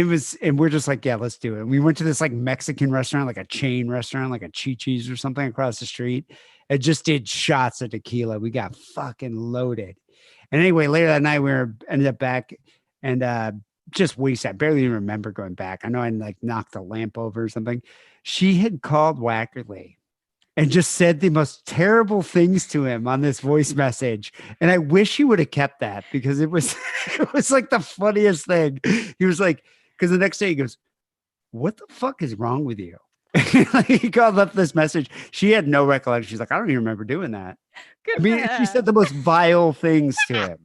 A: we're just like, yeah, let's do it. And we went to this like Mexican restaurant, like a chain restaurant, like a Chi-Chi's or something across the street. It just did shots of tequila. We got fucking loaded. And anyway, later that night, ended up back and just wasted. I barely even remember going back. I know I like knocked a lamp over or something. She had called Wackerly and just said the most terrible things to him on this voice message. And I wish he would have kept that because it was it was like the funniest thing. He was like, because the next day he goes, what the fuck is wrong with you? He called up this message. She had no recollection. She's like, I don't even remember doing that.
B: Good
A: I mean, she said the most vile things to him.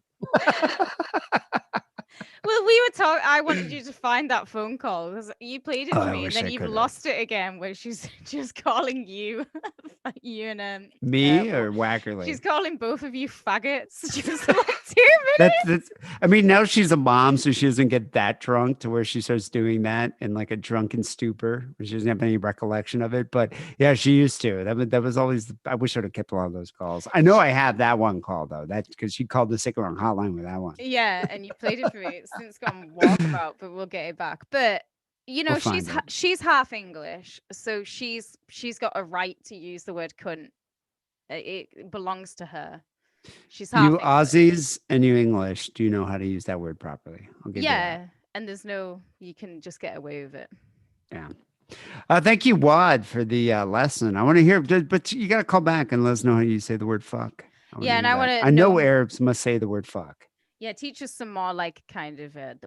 B: Well, we were talking. I wanted you to find that phone call because you played it
A: Oh,
B: for
A: I
B: me, and
A: wish
B: then
A: I
B: you've
A: could've.
B: lost it again, where she's just calling you, you and
A: Me
B: well,
A: or Wackerly?
B: she's calling both of you faggots. Just like 2 minutes.
A: That's I mean, now she's a mom, so she doesn't get that drunk to where she starts doing that in like a drunken stupor, where she doesn't have any recollection of it. But yeah, she used to. That was always. I wish I'd have kept a lot of those calls. I know I have that one call though. That's because she called the sick wrong hotline with that one.
B: Yeah, and you played it for me. It's since gone walkabout, but we'll get it back. But
A: We'll find it.
B: she's half English, so she's got a right to use the word cunt. It belongs to her. She's half
A: You
B: English.
A: Aussies and you English, do you know how to use that word properly? I'll give you that.
B: Yeah, and you can just get away with it.
A: Yeah. Thank you, Wad, for the lesson. I want to hear, but you got to call back and let us know how you say the word fuck.
B: Yeah, and I want to.
A: I know Arabs must say the word fuck.
B: Yeah, teach us some more like kind of the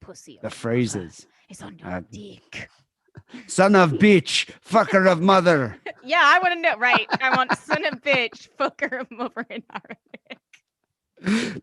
B: pussy.
A: The phrases.
B: It's on your dick.
A: Son of bitch, fucker of mother.
B: Yeah, I want to know. Right, I want son of bitch, fucker of mother in Arabic.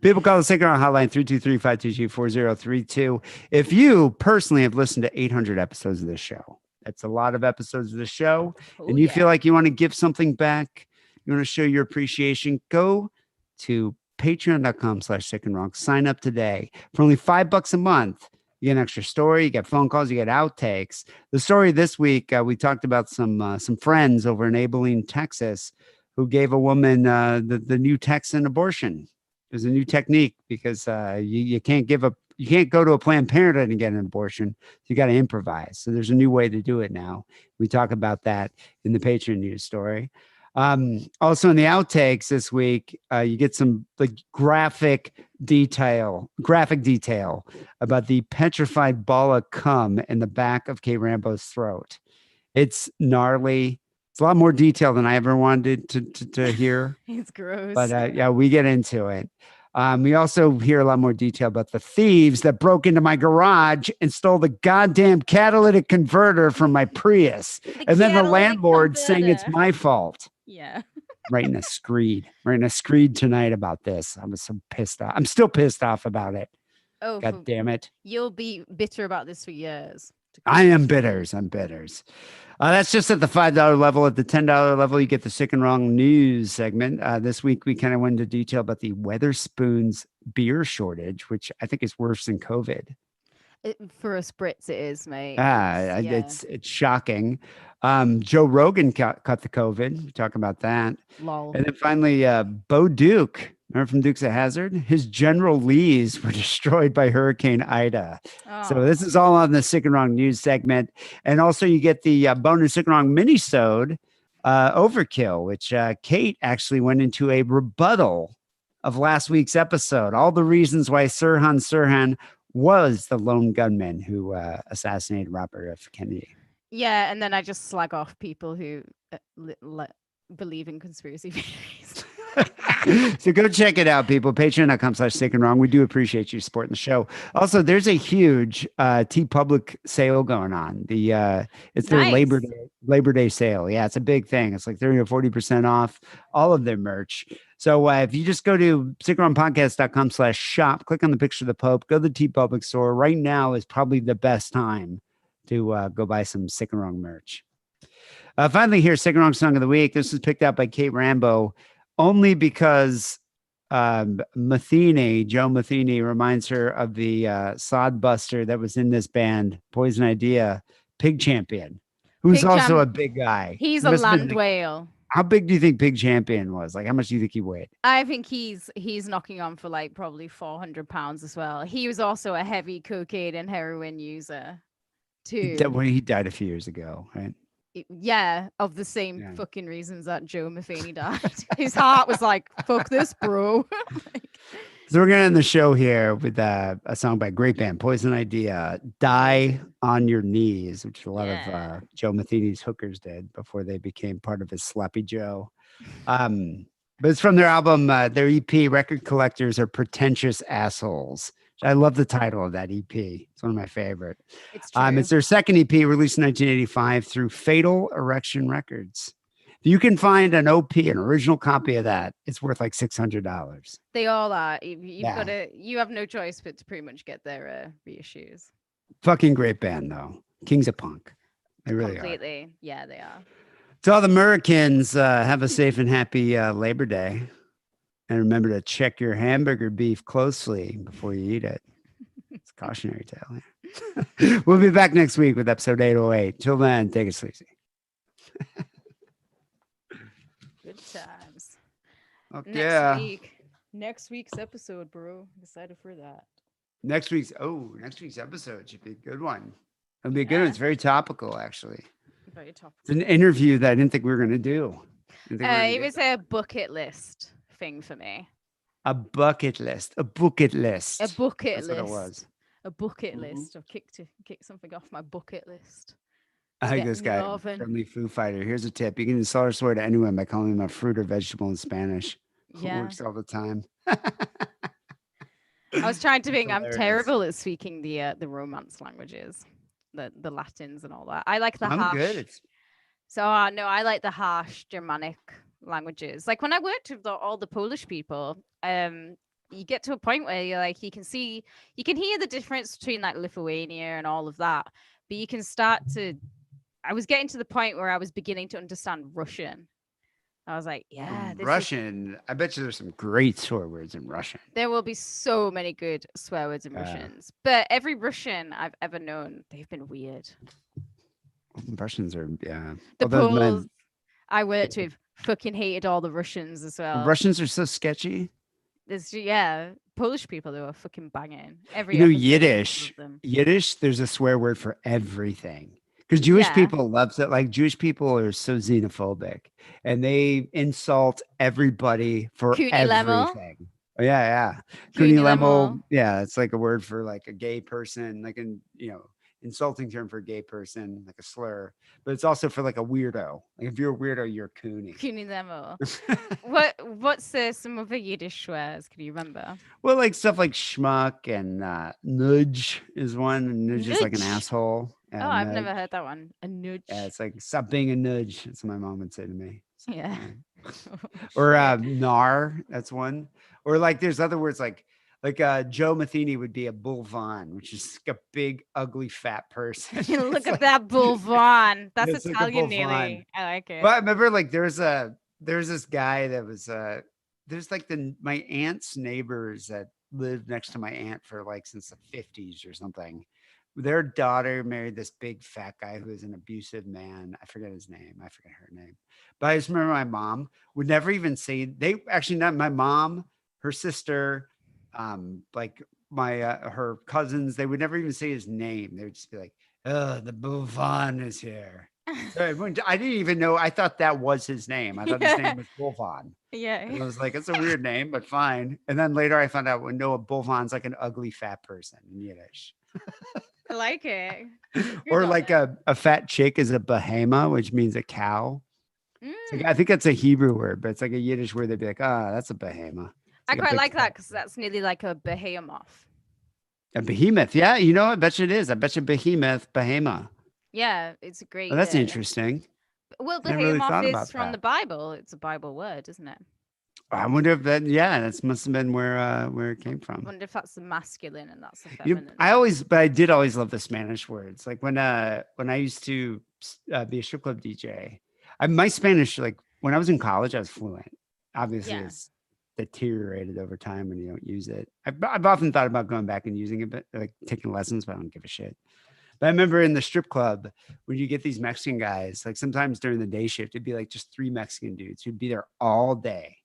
A: People call the Sick Around Hotline 323-522-4032. If you personally have listened to 800 episodes of this show, that's a lot of episodes of the show, and you feel like you want to give something back, you want to show your appreciation, go to patreon.com/sickandwrong. Sign up today for only $5 a month. You get an extra story, you get phone calls, you get outtakes. The story this week, we talked about some friends over in Abilene, Texas, who gave a woman the new Texan abortion. There's a new technique because you can't go to a Planned Parenthood and get an abortion. You got to improvise. So there's a new way to do it now. We talk about that in the Patreon news story. Also in the outtakes this week, you get some like graphic detail about the petrified ball of cum in the back of Kay Rambo's throat. It's gnarly. It's a lot more detail than I ever wanted to hear.
B: It's gross.
A: But yeah, we get into it. We also hear a lot more detail about the thieves that broke into my garage and stole the goddamn catalytic converter from my Prius. And then the landlord saying it's my fault.
B: Yeah.
A: Writing a screed tonight about this. I was so pissed off. I'm still pissed off about it.
B: Oh,
A: God damn it.
B: You'll be bitter about this for years.
A: I am bitters. I'm bitters. That's just at the $5 level. At the $10 level, you get the Sick and Wrong news segment. This week, we kind of went into detail about the Weatherspoons beer shortage, which I think is worse than COVID.
B: For a spritz, it is, mate.
A: It's shocking. Joe Rogan caught the COVID. We talk about that.
B: Lol.
A: And then finally, Bo Duke Remember from Dukes of Hazzard? His General Lees were destroyed by Hurricane Ida. So this
B: Oh,
A: is all on the Sick and Wrong news segment. And also you get the bonus Sick and Wrong mini-sode, Overkill, which Kate actually went into a rebuttal of last week's episode. All the reasons why Sirhan was the lone gunman who assassinated Robert F. Kennedy.
B: yeah. And then I just slag off people who believe in conspiracy theories.
A: So go check it out, people. Patreon.com/sick and wrong. We do appreciate you supporting the show. Also, there's a huge T Public sale going on. It's their
B: Nice.
A: Labor Day sale. Yeah, it's a big thing. It's like 30 or 40% off all of their merch. So if you just go to sickandwrongpodcast.com/shop, click on the picture of the Pope, go to the T Public store. Right now is probably the best time to go buy some Sick and Wrong merch. Finally, here's Sick and Wrong Song of the Week. This was picked out by Kate Rambo only because Metheny, Joe Metheny, reminds her of the sod buster that was in this band, Poison Idea, Pig Champion, who's
B: Pig
A: also a
B: Champ-
A: big guy.
B: He's
A: He
B: a
A: must have been
B: land
A: like-
B: whale.
A: How big do you think Pig Champion was? Like, how much do you think he weighed?
B: I think he's knocking on for like probably 400 pounds as well. He was also a heavy cocaine and heroin user too.
A: When he died a few years ago, right?
B: Yeah, of the same
A: Yeah.
B: fucking reasons that Joe Metheny died. His heart was like, fuck this, bro.
A: So we're gonna end the show here with a song by a great band, Poison Idea, "Die on Your Knees," which a lot
B: Yeah.
A: of Joe Metheny's hookers did before they became part of his Sloppy Joe. But it's from their album, their EP, "Record Collectors Are Pretentious Assholes." I love the title of that EP. It's one of my favorite.
B: It's true.
A: It's their second EP, released in 1985 through Fatal Erection Records. If you can find an OP, an original copy of that, it's worth like $600.
B: They all are. You've
A: Yeah.
B: got to. You have no choice but to pretty much get their reissues.
A: Fucking great band, though. Kings of Punk. They really are.
B: Completely. Yeah, they are.
A: To all the Americans, have a safe and happy Labor Day. And remember to check your hamburger beef closely before you eat it. It's a cautionary tale. Yeah. We'll be back next week with episode 808. Till then, take it sleazy.
B: Good times.
A: Okay.
B: Next week's episode, bro. Excited for that.
A: Next week's episode should be a good one. It'll be a good one.
B: Yeah.
A: It's very topical, actually.
B: Very topical.
A: It's an interview that I didn't think we were going to do.
B: It was a bucket list thing for me.
A: a bucket list.
B: A bucket
A: That's
B: list.
A: what it was.
B: A bucket
A: Mhm.
B: list. I've kicked something off my bucket list.
A: I like
B: Get
A: this
B: in the
A: guy,
B: oven.
A: friendly Foo Fighter. Here's a tip: you can insult or swear to anyone by calling them a fruit or vegetable in Spanish. It
B: Yeah.
A: works all the time.
B: I was trying to think. I'm
A: Hilarious.
B: terrible at speaking the Romance languages, the Latins and all that. I like the
A: I'm
B: harsh.
A: good.
B: So no, I like the harsh Germanic languages. Like when I worked with all the Polish people, you get to a point where you're like, you can hear the difference between like Lithuania and all of that, but you can start to. I was getting to the point where I was beginning to understand Russian. I was like, yeah, this is-
A: Russian. I bet you there's some great swear words in Russian.
B: there will be so many good swear words in
A: Yeah.
B: Russians, but every Russian I've ever known, they've been weird.
A: Russians are, yeah.
B: The
A: Although my-
B: Poles I worked with fucking hated all the Russians as well.
A: Russians are so sketchy.
B: Polish people, they were fucking banging. Every
A: You know,
B: episode, I
A: Yiddish.
B: loved them.
A: Yiddish, there's a swear word for everything. Because Jewish
B: Yeah.
A: people love it. Like Jewish people are so xenophobic and they insult everybody for
B: Cooney Lemel.
A: everything. Oh, yeah.
B: Cooney
A: Cooney Lemel.
B: Lemel.
A: Yeah, it's like a word for like a gay person, like an insulting term for a gay person, like a slur. But it's also for like a weirdo. Like if you're a weirdo, you're Cooney.
B: Cooney Lemel. What's some other Yiddish swears? Can you remember?
A: Well, like stuff like schmuck and nudge is one. And nudge is like an
B: Nudge?
A: asshole.
B: Oh, I've
A: nudge.
B: never heard that one. A nudge.
A: Yeah, it's like stop being a nudge. That's what my mom would say to me.
B: Yeah.
A: Or
B: Shit.
A: nar, that's one. Or like there's other words like Joe Metheny would be a bull Vaughn, which is like a big, ugly, fat person.
B: Look
A: It's
B: at
A: like-
B: that bull Vaughn. That's
A: it's like a
B: Italian
A: bull
B: nearly.
A: Vaughn.
B: I like it.
A: But I remember like there's this guy that was there's like my aunt's neighbors that lived next to my aunt for like since the 50s or something. Their daughter married this big fat guy who was an abusive man. I forget his name. I forget her name. But I just remember my mom would never even say not my mom, her sister, like my her cousins, they would never even say his name. They would just be like, "Oh, the Buffon is here." So I didn't even know. I thought that was his name. I thought his name was Buffon. And I
B: Yeah.
A: was like, it's a weird name, but fine. And then later I found out, well, no, a Bullfon's like an ugly fat person in Yiddish.
B: I like it. Good
A: Or
B: on
A: like
B: them.
A: a fat chick is a behema, which means a cow. It's like, I
B: Mm.
A: think that's a Hebrew word, but it's like a Yiddish word. They'd be like, ah, that's a behema. It's
B: I
A: like a
B: quite
A: big
B: like
A: fat
B: that because that's nearly like a behemoth.
A: a behemoth. Yeah, you know, I bet you it is. I bet you behemoth, behema.
B: Yeah, it's a
A: Well,
B: great.
A: that's interesting.
B: Well,
A: I never really
B: behemoth
A: thought
B: is
A: about
B: from
A: that.
B: the Bible. It's a Bible word, isn't it?
A: I wonder if that, yeah, that must have been where it came
B: I
A: from.
B: wonder if that's the masculine and that's the
A: You know,
B: feminine.
A: but I did always love the Spanish words. Like when I used to be a strip club DJ, my Spanish, like when I was in college, I was fluent. Obviously,
B: Yeah.
A: it's deteriorated over time when you don't use it. I've often thought about going back and using it, but like taking lessons, but I don't give a shit. But I remember in the strip club when you get these Mexican guys, like sometimes during the day shift, it'd be like just three Mexican dudes who'd be there all day,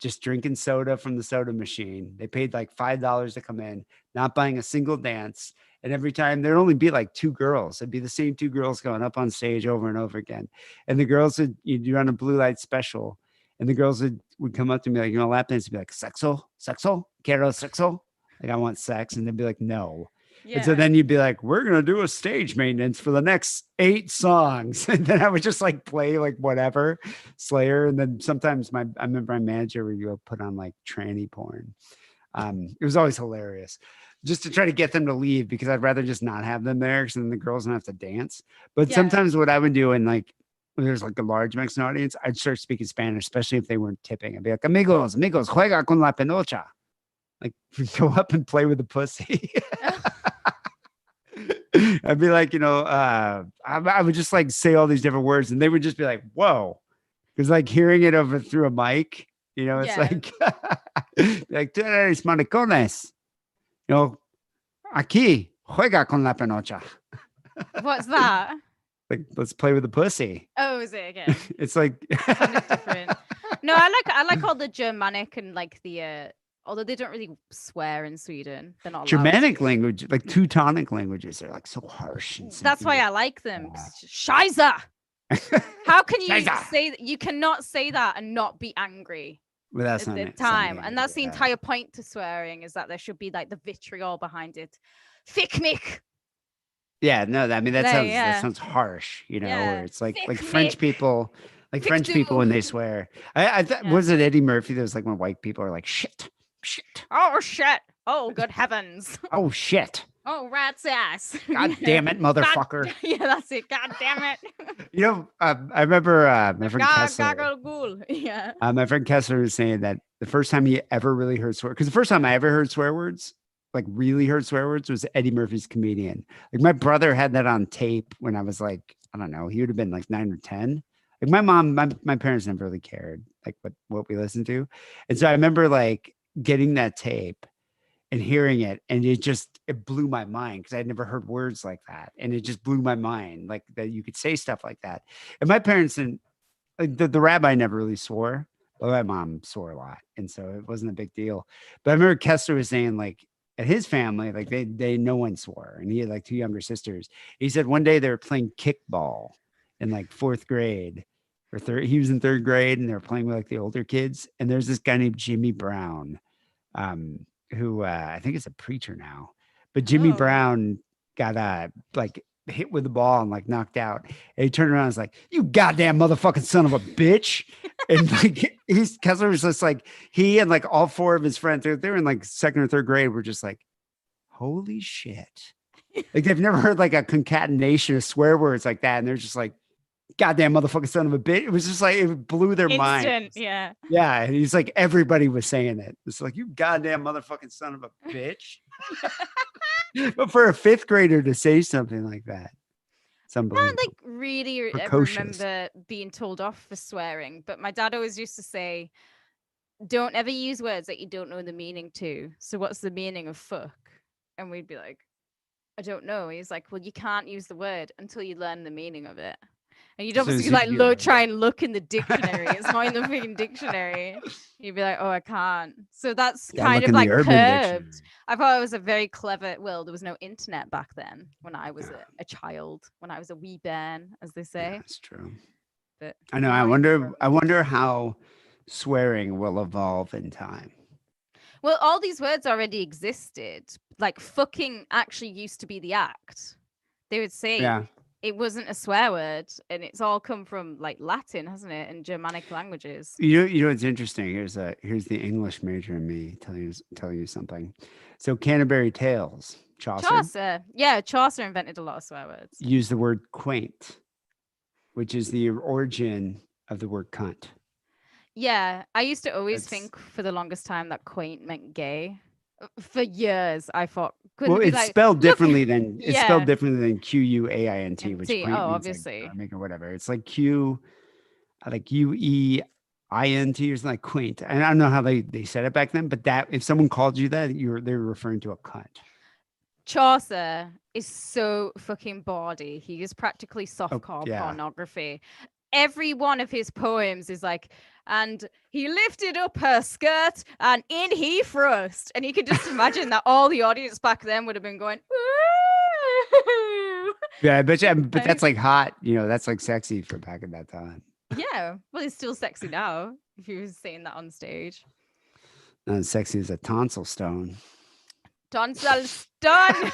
A: just drinking soda from the soda machine. They paid like $5 to come in, not buying a single dance. And every time there'd only be like two girls. It'd be the same two girls going up on stage over and over again. And the girls would, you'd run a blue light special. And the girls would come up to me like, you know, lap dance and be like, sexo, sexo, quiero sexo. Like, I want sex. And they'd be like, no. And so
B: Yeah.
A: then you'd be like, we're going to do a stage maintenance for the next 8 songs. And then I would just like play like whatever Slayer. And then sometimes I remember my manager would go put on like tranny porn. It was always hilarious just to try to get them to leave because I'd rather just not have them there because then the girls don't have to dance. But
B: Yeah.
A: sometimes what I would do and like, when there's like a large Mexican audience, I'd start speaking Spanish, especially if they weren't tipping. I'd be like, amigos, juega con la penocha. Like, go up and play with the pussy. I'd be like, I would just like say all these different words and they would just be like, whoa. Because like hearing it over through a mic, it's
B: Yeah.
A: like, tú eres maricones. Aquí, juega con la penocha.
B: What's that?
A: Like, let's play with the pussy.
B: Oh, is it again?
A: It's like
B: Sounded different. No, I like all the Germanic and like the although they don't really swear in Sweden. They're not allowed
A: Germanic
B: to.
A: language, like Teutonic languages, are like so harsh. And
B: That's why
A: severe.
B: I like them. 'Cause it's just, Scheiße. How can you
A: Scheiße.
B: say that? You cannot say that and not be angry
A: Well, that's
B: at
A: not
B: the
A: it.
B: time.
A: Sounding
B: And that's the
A: angry,
B: entire point to swearing is that there should be like the vitriol behind it. Fick mich.
A: Yeah, no, I mean that
B: Yeah.
A: sounds harsh,
B: Yeah.
A: where it's like
B: Fick
A: French
B: mich.
A: people, like
B: Fick
A: French
B: du.
A: people when they swear. I thought
B: Yeah.
A: was it Eddie Murphy that was like when white people are like shit.
B: Oh shit. Oh good heavens.
A: Oh shit.
B: Oh rat's ass.
A: God damn it, motherfucker.
B: Yeah, that's it. God damn it.
A: I remember my friend Kessler.
B: Gaggle. Yeah.
A: My friend Kessler was saying that the first time he ever really heard swear, because the first time I ever heard swear words, like really heard swear words, was Eddie Murphy's Comedian. Like my brother had that on tape when I was like, I don't know, he would have been like 9 or 10. Like my mom, my parents never really cared like what we listened to. And so I remember like getting that tape and hearing it, and it blew my mind because I'd never heard words like that. And it just blew my mind, like that you could say stuff like that. And my parents and like the rabbi never really swore, but my mom swore a lot. And so it wasn't a big deal. But I remember Kessler was saying like at his family, like they no one swore. And he had like 2 younger sisters. He said one day they were playing kickball in like 4th grade or third. He was in 3rd grade and they were playing with like the older kids. And there's this guy named Jimmy Brown, who I think is a preacher now. But Jimmy
B: Oh.
A: Brown got like hit with the ball and like knocked out. And he turned around and was like, "You goddamn motherfucking son of a bitch." And like Kessler was just like, he and like all 4 of his friends, they were in like 2nd or 3rd grade, were just like, holy shit. Like they've never heard like a concatenation of swear words like that. And they're just like, goddamn motherfucking son of a bitch. It was just like, it blew their mind.
B: Instant, yeah.
A: Yeah. And he's like, everybody was saying it. It's like, you goddamn motherfucking son of a bitch. But for a 5th grader to say something like that, it's
B: I
A: unbelievable.
B: don't like really ever
A: Precocious.
B: remember being told off for swearing, but my dad always used to say, don't ever use words that you don't know the meaning to. So what's the meaning of fuck? And we'd be like, I don't know. He's like, well, you can't use the word until you learn the meaning of it. And you'd
A: So
B: obviously
A: you'd
B: like
A: be
B: look,
A: like-
B: try and look in the dictionary. It's not in the freaking dictionary. You'd be like, oh, I can't. So that's
A: Yeah,
B: kind
A: look
B: of
A: in the
B: like
A: Urban
B: curved.
A: Dictionary.
B: I thought it was a very clever. Well, there was no internet back then when I was
A: Yeah.
B: a child, when I was a wee bairn, as they say.
A: Yeah, that's true.
B: But
A: I know.
B: now I'm grown.
A: I wonder how swearing will evolve in time.
B: Well, all these words already existed. Like fucking actually used to be the act. They would say
A: Yeah.
B: it wasn't a swear word, and it's all come from like Latin, hasn't it, and Germanic languages.
A: You know what's interesting? Here's the English major in me telling you something. So Canterbury Tales,
B: Chaucer. Yeah, Chaucer invented a lot of swear words.
A: used the word quaint, which is the origin of the word cunt.
B: Yeah, I used to always
A: That's-
B: think for the longest time that quaint meant gay. For years, I thought. Couldn't
A: Well,
B: it be
A: it's
B: like,
A: spelled
B: "Look,
A: differently than
B: yeah,
A: QUAINT, which
B: NT,
A: quaint means
B: obviously.
A: like charming or whatever. It's like UEINT or something like quaint. And I don't know how they said it back then, but that if someone called you that, they're referring to a cunt.
B: Chaucer is so fucking bawdy. He is practically softcore
A: yeah.
B: pornography. Every one of his poems is like, and he lifted up her skirt and in he thrust. And you could just imagine that all the audience back then would have been going, "Ooh."
A: Yeah, I bet you, but that's like hot, that's like sexy for back at that time.
B: Yeah, well, it's still sexy now if you were saying that on stage.
A: Not as sexy as a tonsil stone.
B: Tonsil stun.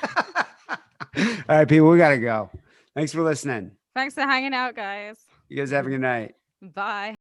A: All right, people, we gotta go. Thanks for listening.
B: Thanks for hanging out, guys.
A: You guys have a good night.
B: Bye.